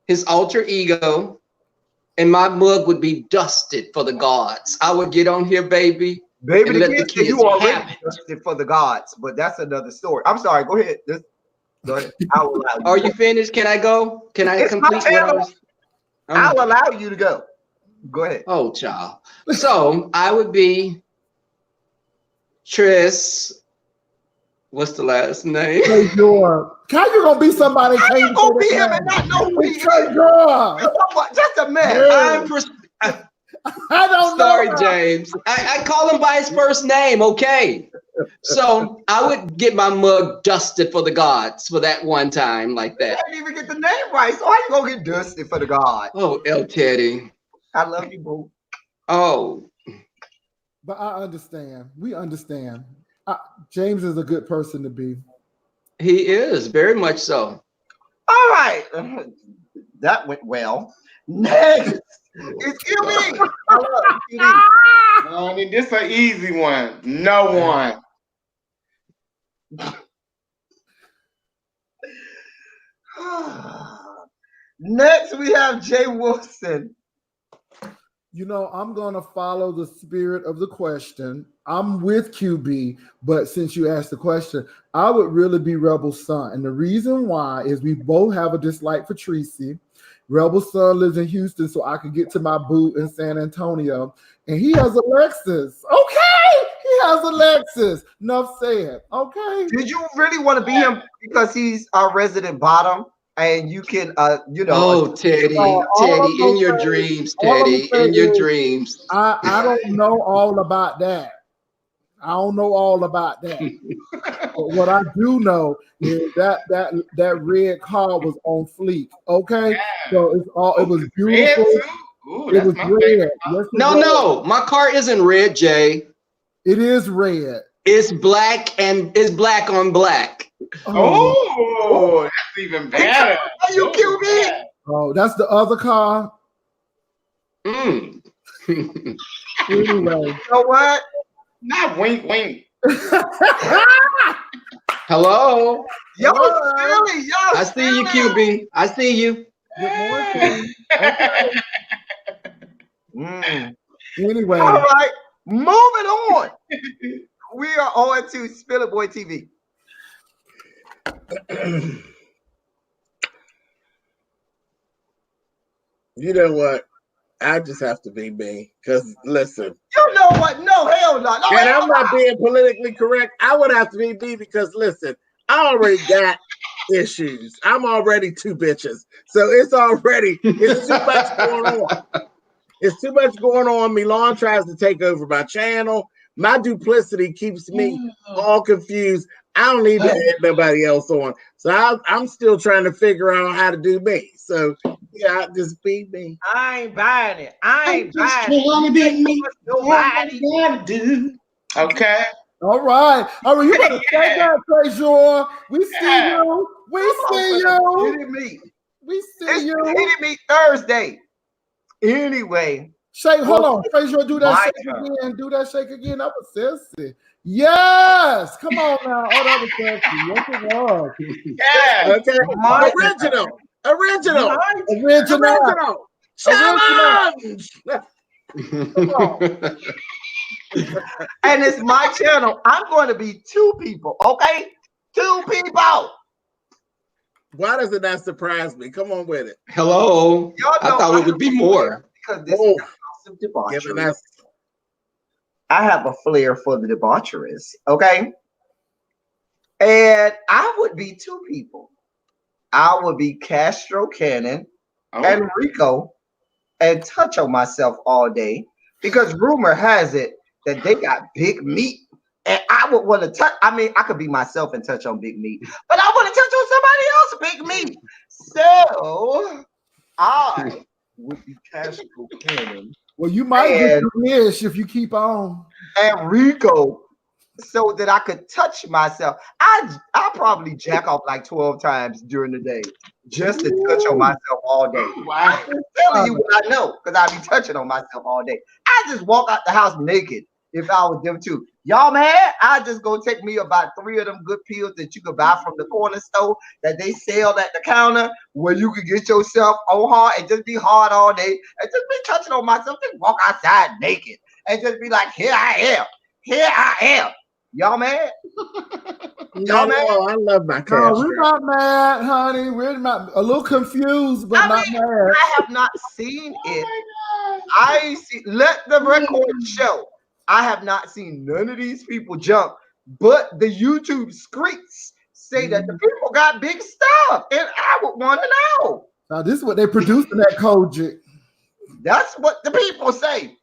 his alter ego, and my mug would be dusted for the gods. I would get on here, baby. Baby, and let the kids you already have it. dusted for the gods, but that's another story. I'm sorry. Go ahead. Go ahead. I will allow you. Are you finished? Can I go? Can I complete what I was? I'll allow you to go. Go ahead. Oh, child. So I would be Tris. What's the last name? Hey, how you gonna be somebody? How you gonna be him and not know who he is? Just a man. I don't know. Sorry, James. I call him by his first name. Okay. So I would get my mug dusted for the gods for that one time like that. I didn't even get the name right. So how you gonna get dusted for the gods? Oh, El Teddy. I love you, boo. Oh. But I understand. We understand. James is a good person to be. He is, very much so. All right. That went well. Next. It's QB. Honey, this is an easy one. No one. Next, we have Jay Wilson. You know, I'm going to follow the spirit of the question. I'm with QB, but since you asked the question, I would really be Rebel's son. And the reason why is we both have a dislike for Tracy. Rebel's son lives in Houston, so I could get to my boo in San Antonio. And he has a Lexus. Okay, he has a Lexus. Enough said. Okay. Did you really want to be him because he's our resident bottom? And you can, Oh, Teddy, Teddy, in your dreams, Teddy, in your dreams. I don't know all about that. I don't know all about that. But what I do know is that red car was on fleek. Okay, yeah. So it was beautiful. Ooh, it was red. Yes, no, my car isn't red, Jay. It is red. It's black and it's black on black. Oh, that's even better. Are you QB? Oh, that's the other car. Anyway. You know what? Not wink, wink. Hello. Yo, silly, yo. I see you, QB. I see you. Good morning. Anyway. All right, moving on. We are on to Spill It Boy TV. You know what? I just have to be me. Because listen. You know what? No, hell no. No, and I'm not being politically correct. I would have to be me because listen, I already got issues. I'm already two bitches. So it's too much going on. It's too much going on. Milan tries to take over my channel. My duplicity keeps me all confused. I don't need to add nobody else on. So I'm still trying to figure out how to do me. So yeah, just be me. I ain't buying it. I ain't buying it. Want to be me. Nobody gotta do. Okay. All right. You better say that, Treasure. We see you. We see you. Hit me. We see you. Hit me Thursday. Anyway. Shake, hold on. Treasure, do that shake again. Do that shake again. That was sexy. Yes. Come on now. Oh, that was sexy. Yes, it was. Yeah. Okay. Original. Challenge. Come on. And it's my channel. I'm going to be two people. Okay. 2 people. Why does it not surprise me? Come on with it. Hello. I thought it would be more. Because this is the House of Debauchery. I have a flair for the debaucherous, okay? And I would be 2 people. I would be Castro Cannon and Rico and touch on myself all day because rumor has it that they got big meat. And I would want to touch, I could be myself and touch on big meat, but I want to touch on somebody else's big meat. So I would be Castro Cannon. Well, you might get the wish if you keep on. And Rico so that I could touch myself. I probably jack off like 12 times during the day just to touch on myself all day. Wow. I'm telling you what I know because I be touching on myself all day. I just walk out the house naked if I was them too. Y'all mad? I just go take me about 3 of them good pills that you could buy from the corner store that they sell at the counter where you could get yourself on hard and just be hard all day and just be touching on myself. Just walk outside naked and just be like, here I am. Here I am. Y'all mad? Y'all mad? No, I love my No, cash. we're not mad, honey. We're not a little confused, but not mad. I have not seen it. I see. Let the record show. I have not seen none of these people jump, but the YouTube streets say that the people got big stuff, and I would want to know. Now, this is what they produced in that Kojic. That's what the people say.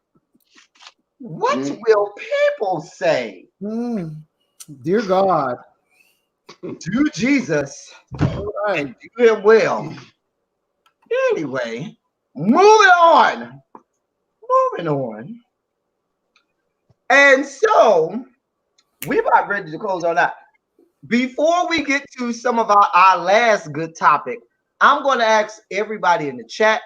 What will people say? Dear God, Do Jesus right. and do him well. Anyway, moving on. And so we're about ready to close on that. Before we get to some of our last good topic, I'm going to ask everybody in the chat.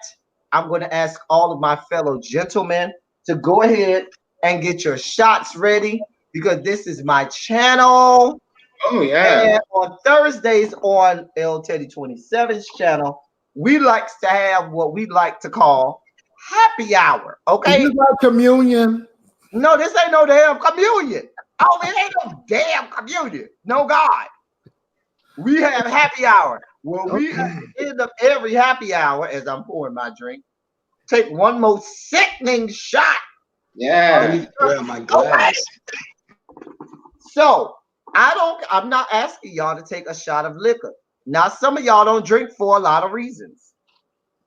I'm going to ask all of my fellow gentlemen to go ahead and get your shots ready because this is my channel. Oh, yeah. And on Thursdays on L Teddy 27's channel, we like to have what we like to call happy hour. Okay. Is this like communion? No, this ain't no damn communion. Oh, it ain't no damn communion. No God. We have happy hour. Well, we end up every happy hour as I'm pouring my drink. Take one more sickening shot. Yeah. Grab my glass. So I'm not asking y'all to take a shot of liquor. Now, some of y'all don't drink for a lot of reasons.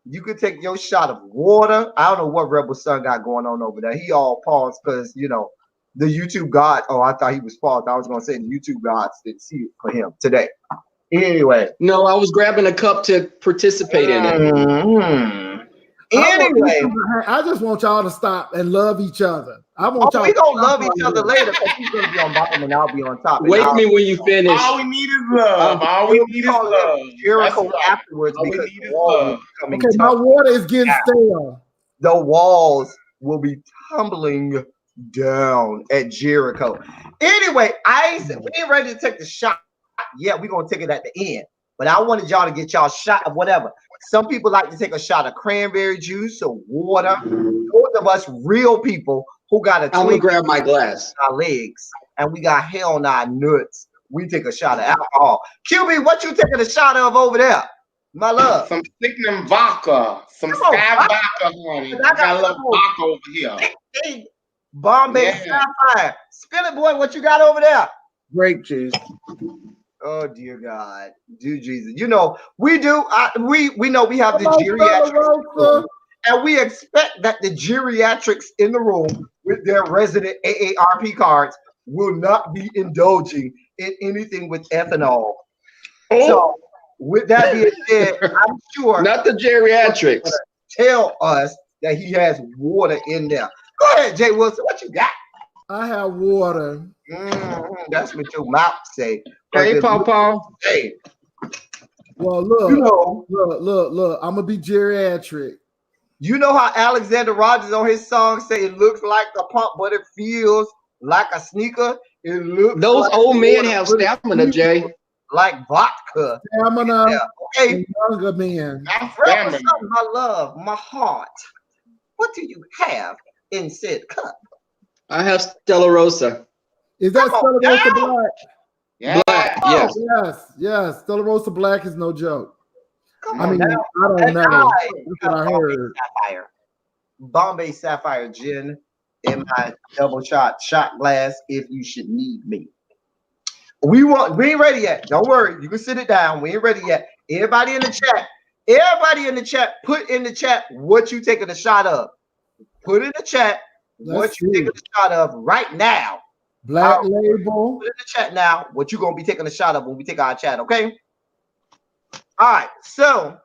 You could take your shot of water. I don't know what Rebel Son got going on over there. He all paused because, you know, the YouTube God. Oh, I thought he was paused. I was going to say the YouTube gods didn't see it for him today. Anyway. No, I was grabbing a cup to participate in it. Anyway. I just want y'all to stop and love each other. I want y'all. We gonna love each other later because he's gonna be on bottom and I'll be on top. Wake me when you finish. All we need is love. All we need is love. Jericho afterwards All we because need the is walls love. will be coming Okay, my water is getting stale. The walls will be tumbling down at Jericho. Anyway, we ain't ready to take the shot. Yeah, we're gonna take it at the end. But I wanted y'all to get y'all shot of whatever. Some people like to take a shot of cranberry juice or water. Those of us real people who got a I'm gonna grab my glass. our legs and we got hell on our nuts. We take a shot of alcohol. QB, what you taking a shot of over there? My love. Some sickening vodka. Some Come on, sky vodka. vodka, honey. I got a little vodka over here. Hey, Bombay Yeah. Sapphire. Spill it, boy. What you got over there? Grape juice. Oh dear God, do Jesus. You know, we do. We know we have the Come on, geriatrics in the Rosa. room, and we expect that the geriatrics in the room with their resident AARP cards will not be indulging in anything with ethanol. So, with that being said, I'm sure Not the geriatrics. tell us that he has water in there. Go ahead, Jay Wilson. What you got? I have water. That's what your mouth say. Hey, Paw. Hey, Well, look, you know, look. I'm gonna be geriatric. you know how Alexander Rogers on his song say it looks like a pump, but it feels like a sneaker. It looks Those like old men water, have but it stamina, feels Jay. like vodka. Stamina Yeah. Okay, and younger men. represent my love, my heart. What do you have in said cup? I have Stella Rosa. Is that Come on, Stella Rosa now. Black? Yeah. Black, Oh, yes. Yes. Stella Rosa Black is no joke. Come I on mean, now. I don't know. I That's got what I Bombay heard. Sapphire. Bombay Sapphire gin in my double shot glass if you should need me. We ain't ready yet. Don't worry. You can sit it down. We ain't ready yet. Everybody in the chat, put in the chat what you taking a shot of. Put in the chat what you taking a shot of right now. Black Label. Put in the chat now what you gonna be taking a shot of when we take our chat, okay? All right, so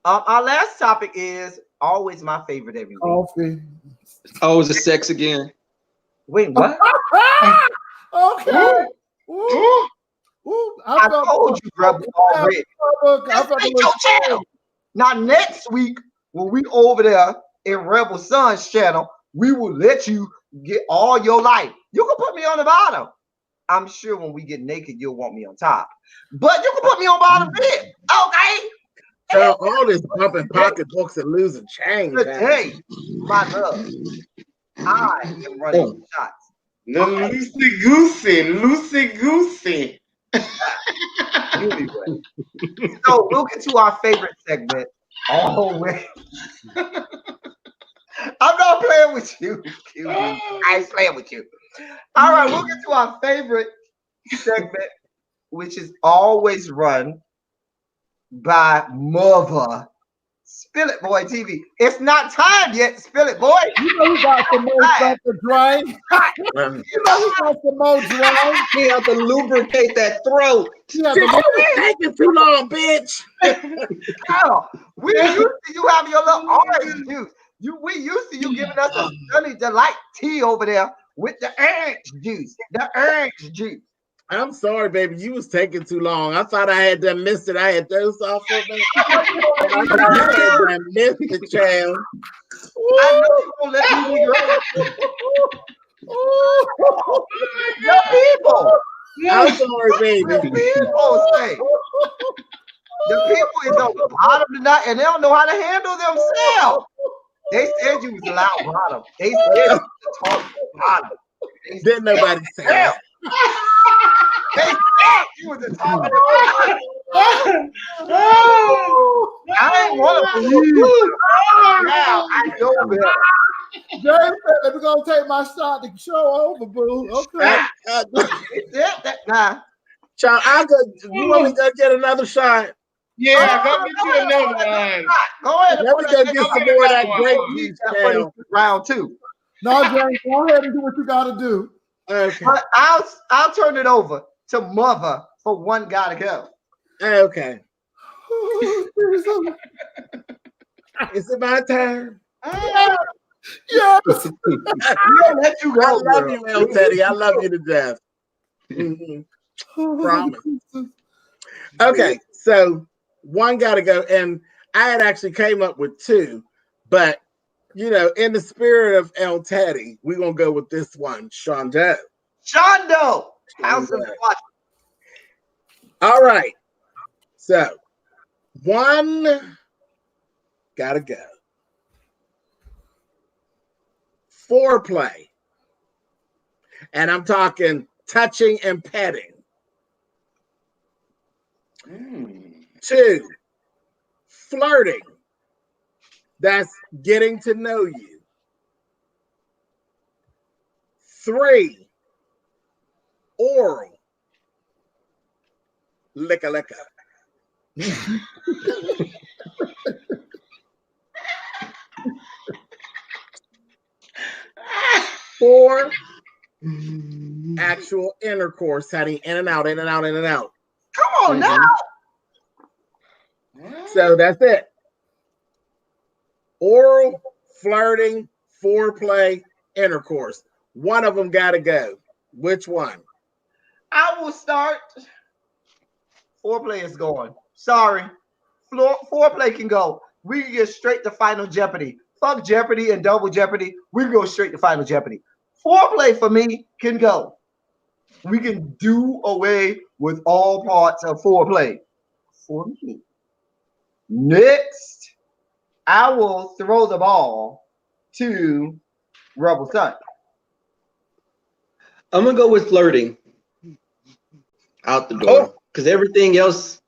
our last topic is always my favorite every week. Coffee. Oh, is it sex again? Wait, what? Okay. Ooh. Ooh, I told you, Rebel, already. Just ain't your channel. Now, next week, when we over there in Rebel Sun's channel, we will let you get all your life. You can put me on the bottom. I'm sure when we get naked, you'll want me on top. But you can put me on bottom bit. Okay? So all this bumping pocketbooks and losing change. Today, my love, I am running shots. Loosey goosey. Anyway, so we'll get to our favorite segment. Oh, wait. I'm not playing with you, QB. I ain't playing with you. All right, we'll get to our favorite segment, which is always run by Mother SpillitboyTV. It's not time yet, Spill It Boy. You know we got some more stuff to drain. You know we got some more drain. He have to lubricate that throat. Taking too long, bitch. Carol, we used to you having your little orange juice. We used to you giving us a Sunny Delight tea over there with the orange juice. The orange juice. I'm sorry, baby. You was taking too long. I thought I had done missed it. I had dozed off for a minute. I thought I had done missed the child. I know you gonna let me go. Your people. I'm sorry, baby. The people say. The people is on the bottom tonight and they don't know how to handle themselves. They said you was a loud bottom. They said you was a talk bottom. Didn't nobody say that. They said you was a talk bottom. I ain't want to believe you. Now I know better. James said, we're going to take my shot to show over, boo. Okay. They said that now. Child, you want me to go get another shot? Yeah, go get you another one. Go ahead. Let me go get some more of that grape juice, child. Round two. No, James, go ahead and do what you got to do. Okay. But I'll turn it over to Mother for one gotta go. Okay. Is it my turn? Yes. We'll let you go. I love you, El Teddy. I love you to death. Promise. Okay, so one gotta go, and I had actually came up with two, but in the spirit of El Teddy, we're gonna go with this one, Shondo. Shondo, House of Debauchery. All right, so one gotta go. Foreplay, and I'm talking touching and petting. 2, flirting. That's getting to know you. 3, oral. Licka licka. 4, actual intercourse, heading in and out, in and out, in and out. Come on now. So that's it. Oral, flirting, foreplay, intercourse. One of them got to go. Which one? I will start. Foreplay is going. Sorry. Foreplay can go. We can get straight to Final Jeopardy. Fuck Jeopardy and Double Jeopardy. We can go straight to Final Jeopardy. Foreplay for me can go. We can do away with all parts of foreplay. For me. Next, I will throw the ball to Rebel Sun. I'm gonna go with flirting out the door because everything else,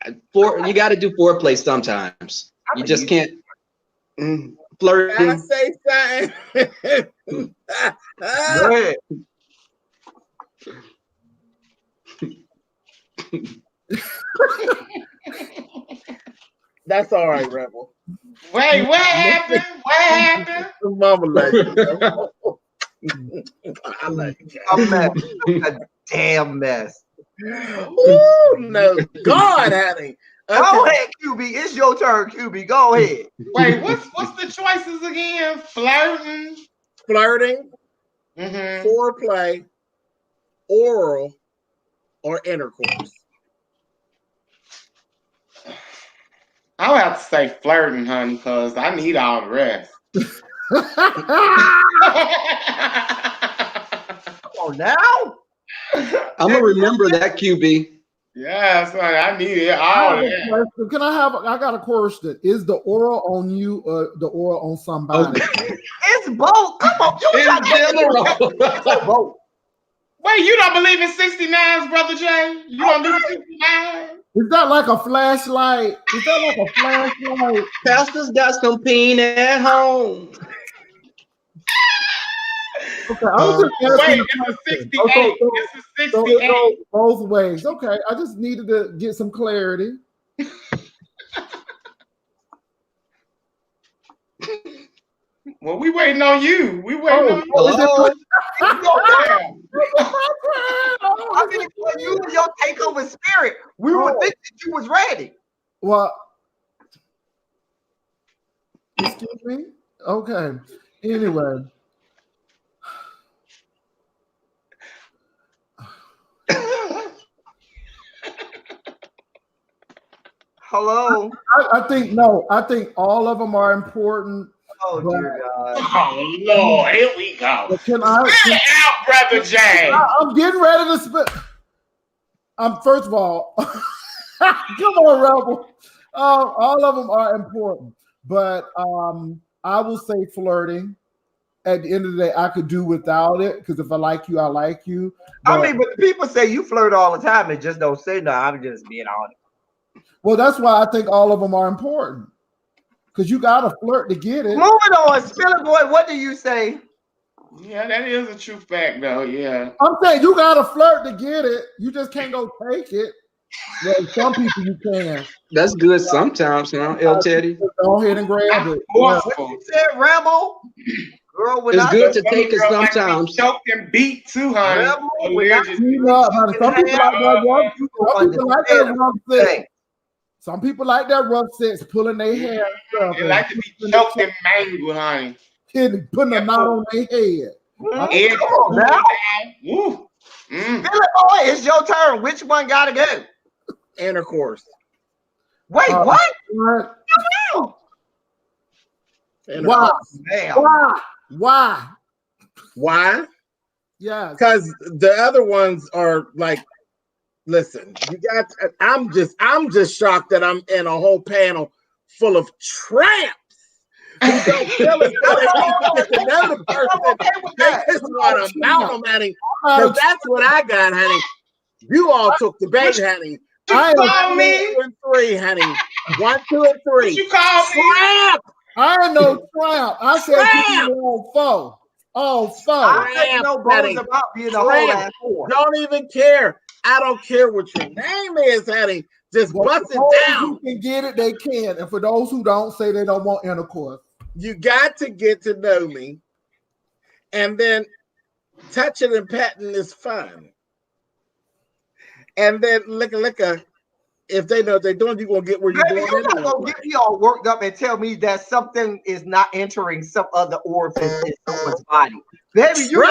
you got to do foreplay sometimes. You just can't flirting. Can I say something? Go ahead. That's all right, Rebel. Wait, what happened? What happened? Mama like I like I'm a damn mess. Ooh, no, God, honey. Okay. Go ahead, QB. It's your turn, QB. Go ahead. Wait, what's the choices again? Flirting, flirting, foreplay, oral, or intercourse? I would have to say flirting, honey, because I need all the rest. Come on now. I'm gonna remember that, QB. Yes, honey, I need it all of that. I got a question. Is the oral on you or the oral on somebody? Okay. It's both. Come on. In general. It's both. Wait, you don't believe in 69s, Brother Jay? You don't do 69? Is that like a flashlight? Pastor's got some peen at home. Okay, I was just asking Wait, a it's a question. 68. It's a So it 68. goes both ways. Okay, I just needed to get some clarity. Well, we waiting on you. We waiting on you. Hello? I mean, for you and your takeover spirit, we would think that you was ready. Well, excuse me? Okay. Anyway. Hello. I think all of them are important. Oh dear God. Oh Lord, here we go. Can Spit it out, Brother Jay. I'm getting ready to spit. First of all, come on, Rebel. All of them are important, but I will say flirting. At the end of the day, I could do without it because if I like you, I like you. I mean, but people say you flirt all the time and just don't say no. I'm just being honest. Well, that's why I think all of them are important because you got to flirt to get it. Moving on, Spillit Boy, what do you say? Yeah, that is a true fact, though. Yeah. I'm saying you got to flirt to get it. You just can't go take it. Well, some people you can. That's good sometimes, huh, El Teddy? Go ahead and grab it. What you said, Rebel? Girl, it's good to take it sometimes. Choked and beat too, honey. Rebel, Some people like that rough sex, pulling their hair. They like to be choked and mangled, honey. Putting a knot on their head. Come on now. Spillit Boy, it's your turn. Which one gotta go? Intercourse. Wait, what? Why? Yeah. Because the other ones are like, listen, you got. I'm just shocked that I'm in a whole panel full of tramps who don't feel as though they need to get to know the person. They just want to amalgamating. So that's what I got, honey. You all took the bait, honey. You call me 2 and 3, honey. 1, 2, and 3. What you call me? Tramp. I ain't no tramp. I said you on four. Oh, four. I ain't no bones about being a whole ass whore. Don't even care. I don't care what your name is, honey. Just bust it down. Who can get it, they can. And for those who don't, say they don't want intercourse. You got to get to know me. And then touching and patting is fun. And then lick if they know what they're doing, you're going to get where you're Baby, going. you're not going to get me all worked up and tell me that something is not entering some other orifice in someone's body. Baby, you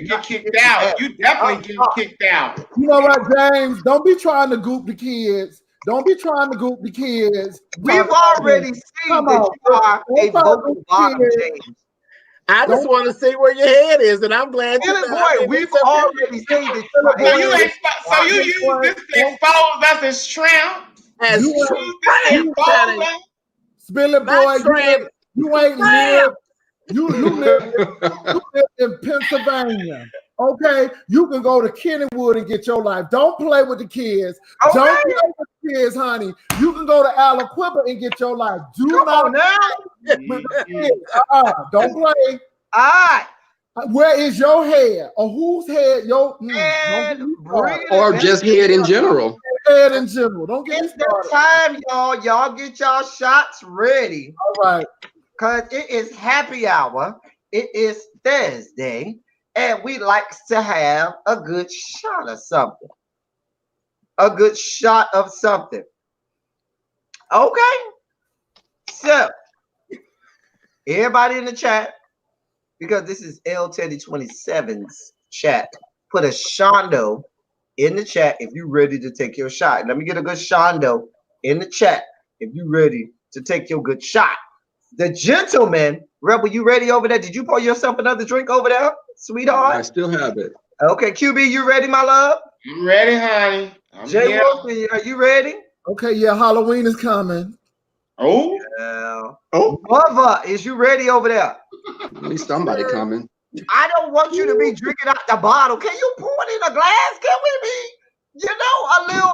get kicked out. You definitely get kicked out. You know what, James? Don't be trying to goop the kids. We've already seen that you are a vocal bottom, James. I just want to see where your head is, and I'm glad you know. Boy, we've already seen that so you use this to expose us as tramps? As tramps, Spillit Boy, you ain't live. You live in Pennsylvania. Okay, you can go to Kennywood and get your life. Don't play with the kids. Okay. Don't play with the kids, honey. You can go to Aliquippa and get your life. Don't play. All right. Where is your head? Or whose head? Or just head in general. Head in general. Don't get it's the time, y'all. Y'all get y'all shots ready. All right. Because it is happy hour. It is Thursday. And we like to have a good shot of something. Okay. So, everybody in the chat, because this is L Teddy 27's chat. Put a Shondo in the chat if you're ready to take your shot. Let me get a good Shondo in the chat if you're ready to take your good shot. The gentleman, Rebel, you ready over there? Did you pour yourself another drink over there, sweetheart? I still have it. Okay, QB, you ready, my love? I'm ready, honey. I'm Jay here. Wilson, are you ready? Okay, yeah, Halloween is coming. Oh, Mother, is you ready over there? At least somebody coming. I don't want you to be drinking out the bottle. Can you pour it in a glass? Can we be, a little,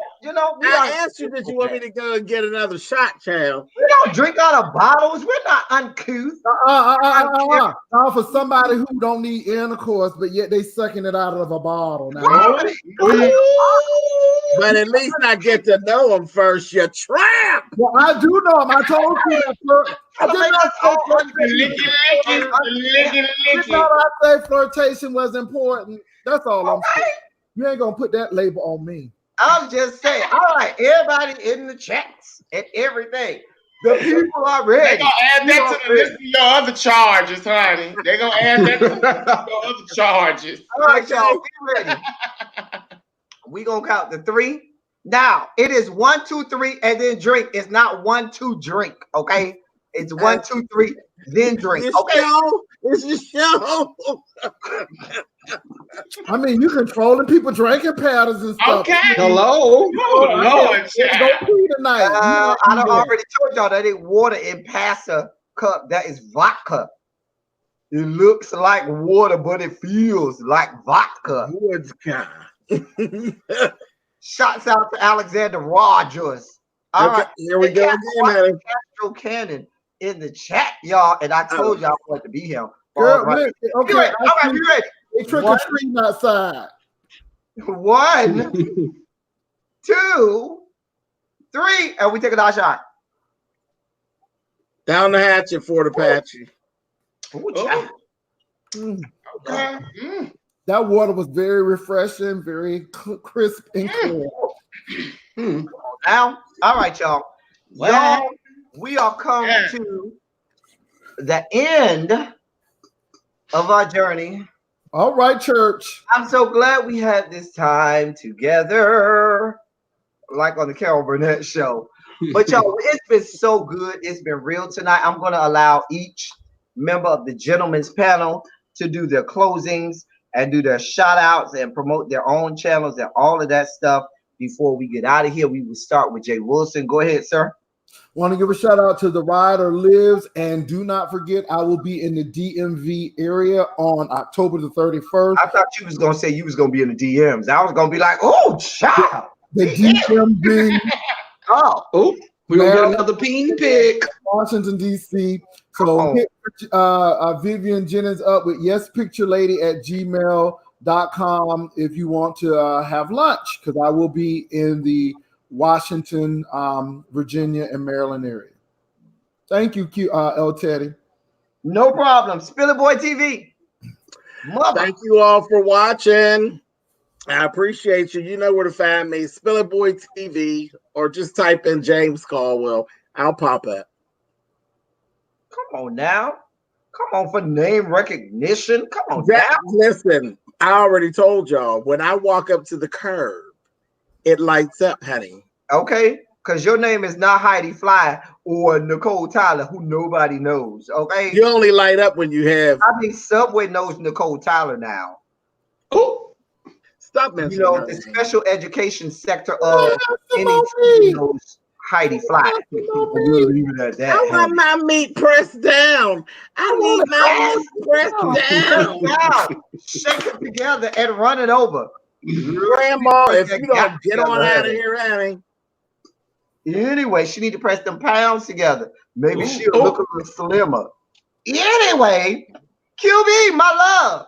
I asked you that you want me to go and get another shot, child. We don't drink out of bottles. We're not uncouth. For somebody who don't need intercourse, but yet they sucking it out of a bottle. Now, but at least I get to know him first, you tramp. well, I do know him. I told you that first. I did not say flirtation was important. That's all I'm saying. You ain't gonna put that label on me. I'm just saying. All right, everybody in the chats and everything. The people are ready. They're gonna add that to the list of your other charges, honey. They're gonna add that to your other charges. All right, y'all, be ready. We gonna count to 3. Now it is 1, 2, 3, and then drink. It's not 1, 2, drink. Okay, it's 1, 2, 3, then drink. Okay, It's your show. I mean, you controlling people drinking patterns and stuff. Okay. Hello. Oh, Lord, child. Go pee tonight. I done already told y'all that ain't water in passer cup. That is vodka. It looks like water, but it feels like vodka. Vodka. Shots out to Alexander Rogers. All right, here we go again, man. Castro Cannon in the chat, y'all, and I told y'all what to be here. Girl, All right, okay, all right, be ready. They trick or treating outside. 1, 2, 3, and we take a shot. Down the hatchet for the Apache. Okay. That water was very refreshing, very crisp and clear. Now, all right, y'all. Y'all, we are coming to the end of our journey. All right, church. I'm so glad we had this time together, like on the Carol Burnett show. But y'all, it's been so good. It's been real tonight. I'm going to allow each member of the gentleman's panel to do their closings and do their shout outs and promote their own channels and all of that stuff before we get out of here. We will start with Jay Wilson. Go ahead, sir. Want to give a shout out to The Rider Lives, and do not forget, I will be in the DMV area on October the 31st. I thought you was gonna say you was gonna be in the DMs. I was gonna be like, oh, child. The DMV. We gonna get another peen pick. Washington, D.C. So hit Vivian Jennings up with yespicturelady@gmail.com if you want to have lunch, because I will be in the Washington, Virginia, and Maryland area. Thank you, L. Teddy. No problem. SpillitboyTV. Thank you all for watching. I appreciate you. You know where to find me, SpillitboyTV, or just type in James Caldwell. I'll pop up. Come on now. Come on for name recognition. Come on now. Listen, I already told y'all, when I walk up to the curb, it lights up, honey. Okay, because your name is not Heidi Fly or Nicole Tyler, who nobody knows. Okay, you only light up when you have. I mean, Subway knows Nicole Tyler now. Oh, stop mentioning. You know, the special education sector of any knows Heidi Fly. We'll leave it at that. I want my meat pressed down. I need my meat pressed down. Shake it together and run it over. Grandma, if you don't get on out of here, honey. Anyway, she need to press them pounds together. Maybe she'll look a little slimmer. Anyway, QB, my love.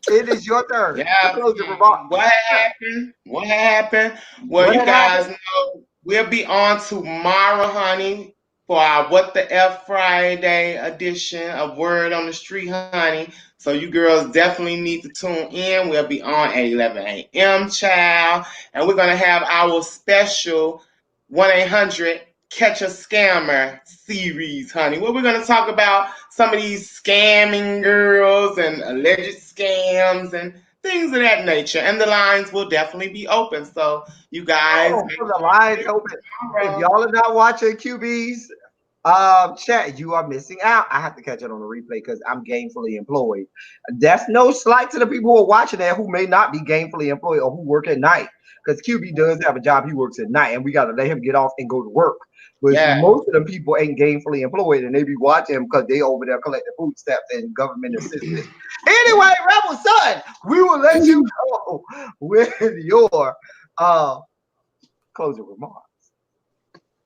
It is your turn. Yeah. What happened? What happened? Well, you guys know we'll be on tomorrow, honey, for our What the F Friday edition of Word on the Street, honey. So you girls definitely need to tune in. We'll be on at 11 a.m., child. And we're going to have our special 1-800 Catch a Scammer series, honey. Where we're going to talk about some of these scamming girls and alleged scams and things of that nature. And the lines will definitely be open. So you guys, For the lines open. If y'all are not watching QB's chat, you are missing out. I have to catch it on the replay because I'm gainfully employed. That's no slight to the people who are watching that who may not be gainfully employed or who work at night. Because QB does have a job, he works at night, and we got to let him get off and go to work. But most of them people ain't gainfully employed, and they be watching him because they over there collecting food stamps and government assistance. Anyway, Rebel Son, we will let you go with your closing remarks.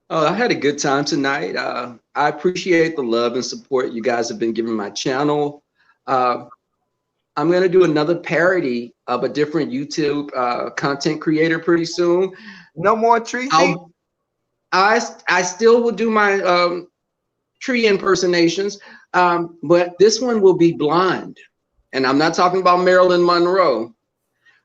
I had a good time tonight. I appreciate the love and support you guys have been giving my channel. I'm going to do another parody of a different YouTube content creator pretty soon. No more Tracy? I still will do my tree impersonations, but this one will be blind. And I'm not talking about Marilyn Monroe.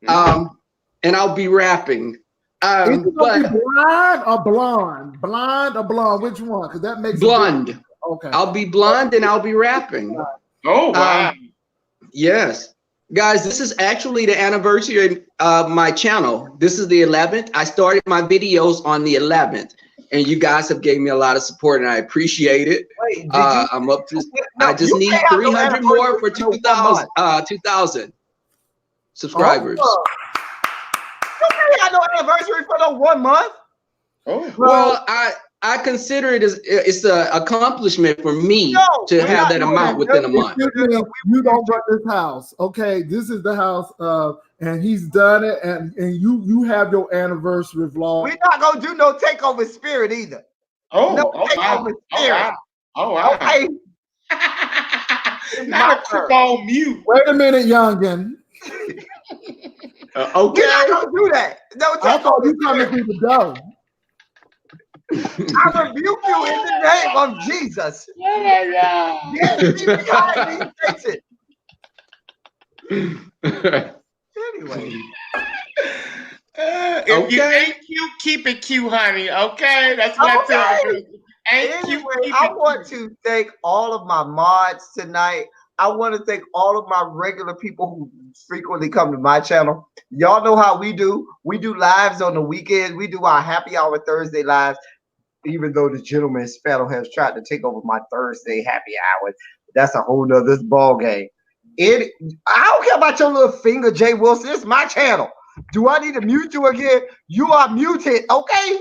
And I'll be rapping. Is it gonna be blind or blonde? Blonde or blonde? Which one? Because that makes blonde. Okay. I'll be blonde and I'll be rapping. Oh wow. Yes. Guys, this is actually the anniversary of my channel. This is the 11th. I started my videos on the 11th, and you guys have gave me a lot of support, and I appreciate it. Wait, I'm up to. I just need 300 more for 2,000 subscribers. You got no anniversary for no 1 month. Oh. Well, I consider it as it's an accomplishment for me to have that amount within a month. You don't run this house, okay? This is the house, and he's done it, and you have your anniversary vlog. We're not gonna do no takeover spirit either. Takeover spirit. Oh wow. Okay. Not a quick on mute. Wait a minute, youngin. Okay. We're not gonna do that. No I thought takeover you coming through the door. I rebuke you in the name of Jesus. Anyway. If you ain't cute, keep it cute, honey. Okay? That's what I tell you. Anyway, I want to thank all of my mods tonight. I want to thank all of my regular people who frequently come to my channel. Y'all know how we do. We do lives on the weekends. We do our happy hour Thursday lives. Even though the gentleman's panel has tried to take over my Thursday happy hour, that's a whole nother ball game. I don't care about your little finger, Jay Wilson. It's my channel. Do I need to mute you again? You are muted, okay?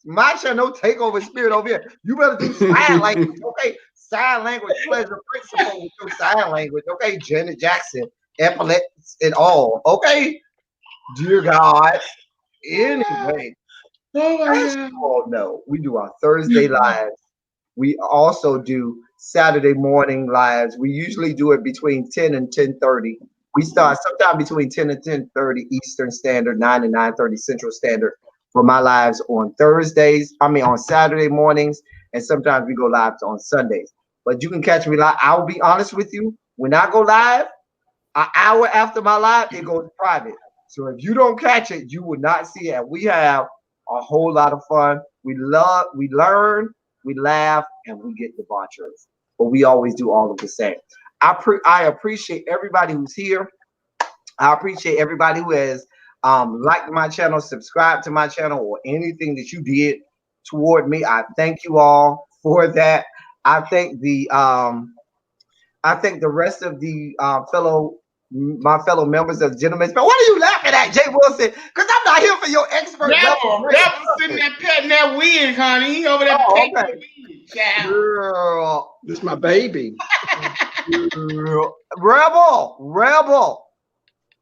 My channel, no takeover spirit over here. You better do sign language, okay? Sign language, pleasure principle with your sign language, okay? Janet Jackson, epaulets and all, okay? Dear God. Anyway. Oh no, we do our Thursday lives. We also do Saturday morning lives. We usually do it between 10 and 10:30. We start sometime between 10 and 10:30 Eastern Standard, 9 and 9:30 Central Standard for my lives on Thursdays. On Saturday mornings, and sometimes we go live on Sundays. But you can catch me live. I will be honest with you. When I go live, an hour after my live, it goes private. So if you don't catch it, you will not see it. We have a whole lot of fun. We learn, we laugh, and we get debauchery. But we always do all of the same. I appreciate everybody who's here. I appreciate everybody who has liked my channel, subscribed to my channel, or anything that you did toward me. I thank you all for that. I thank the rest of the my fellow members of the Gentlemen's Panel. What are you laughing at, Jay Wilson? Because I'm not here for your expert. Rebel sitting there petting that wig, honey. He over there petting that wig, child. Girl. This is my baby. Rebel.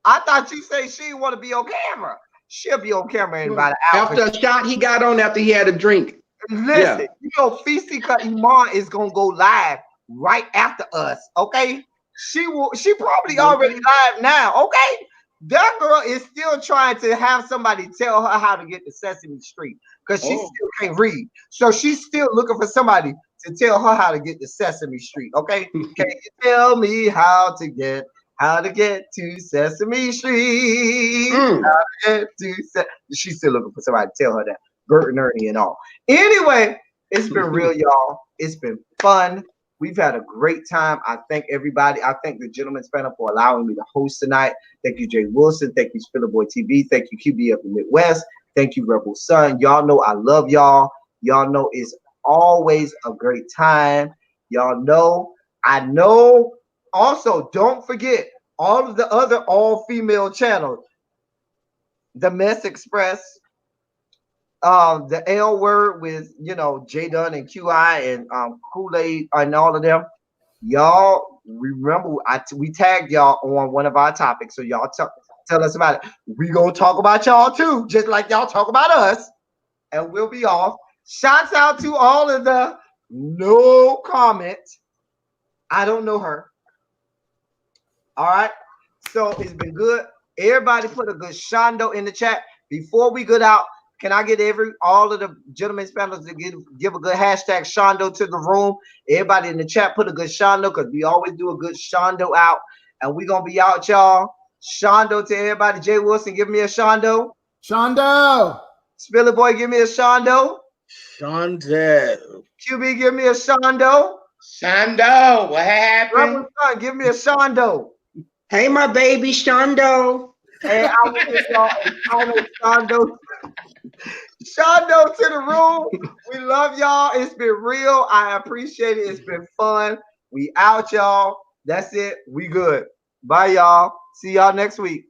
I thought you say she didn't want to be on camera. She'll be on camera in about an hour. After a shot he got on after he had a drink. Listen, you know, Feisty Iman is gonna go live right after us, okay? She probably already live now, okay? That girl is still trying to have somebody tell her how to get to Sesame Street because she still can't read. So she's still looking for somebody to tell her how to get to Sesame Street, okay? Can you tell me how to get to Sesame Street? She's still looking for somebody to tell her that. Bert and Ernie and all. Anyway, it's been real, y'all. It's been fun. We've had a great time. I thank everybody. I thank the Gentleman's Panel for allowing me to host tonight. Thank you, Jay Wilson. Thank you, SpillitboyTV. Thank you, QB of the Midwest. Thank you, Rebel Son. Y'all know I love y'all. Y'all know it's always a great time. Y'all know, I know. Also, don't forget all of the other all-female channels. The Mess Express, the L Word with, you know, J Dunn and QI and Kool-Aid and all of them. Y'all remember we tagged y'all on one of our topics, so y'all tell us about it. We gonna talk about y'all too, just like y'all talk about us, and we'll be off. Shouts out to all of the no comment. I don't know her. All right, so it's been good. Everybody put a good shondo in the chat before we get out. Can I get all of the Gentlemen's Panels to give a good hashtag shondo to the room? Everybody in the chat put a good shondo, because we always do a good shondo out. And we're going to be out, y'all. Shondo to everybody. Jay Wilson, give me a shondo. Shondo. Spiller Boy, give me a shondo. Shondo. QB, give me a shondo. Shondo, what happened? Son, give me a shondo. Hey, my baby Shondo. Hey, I will give y'all a final shondo. Shondo to the room. We love y'all. It's been real. I appreciate it. It's been fun. We out, y'all. That's it. We good. Bye, y'all. See y'all next week.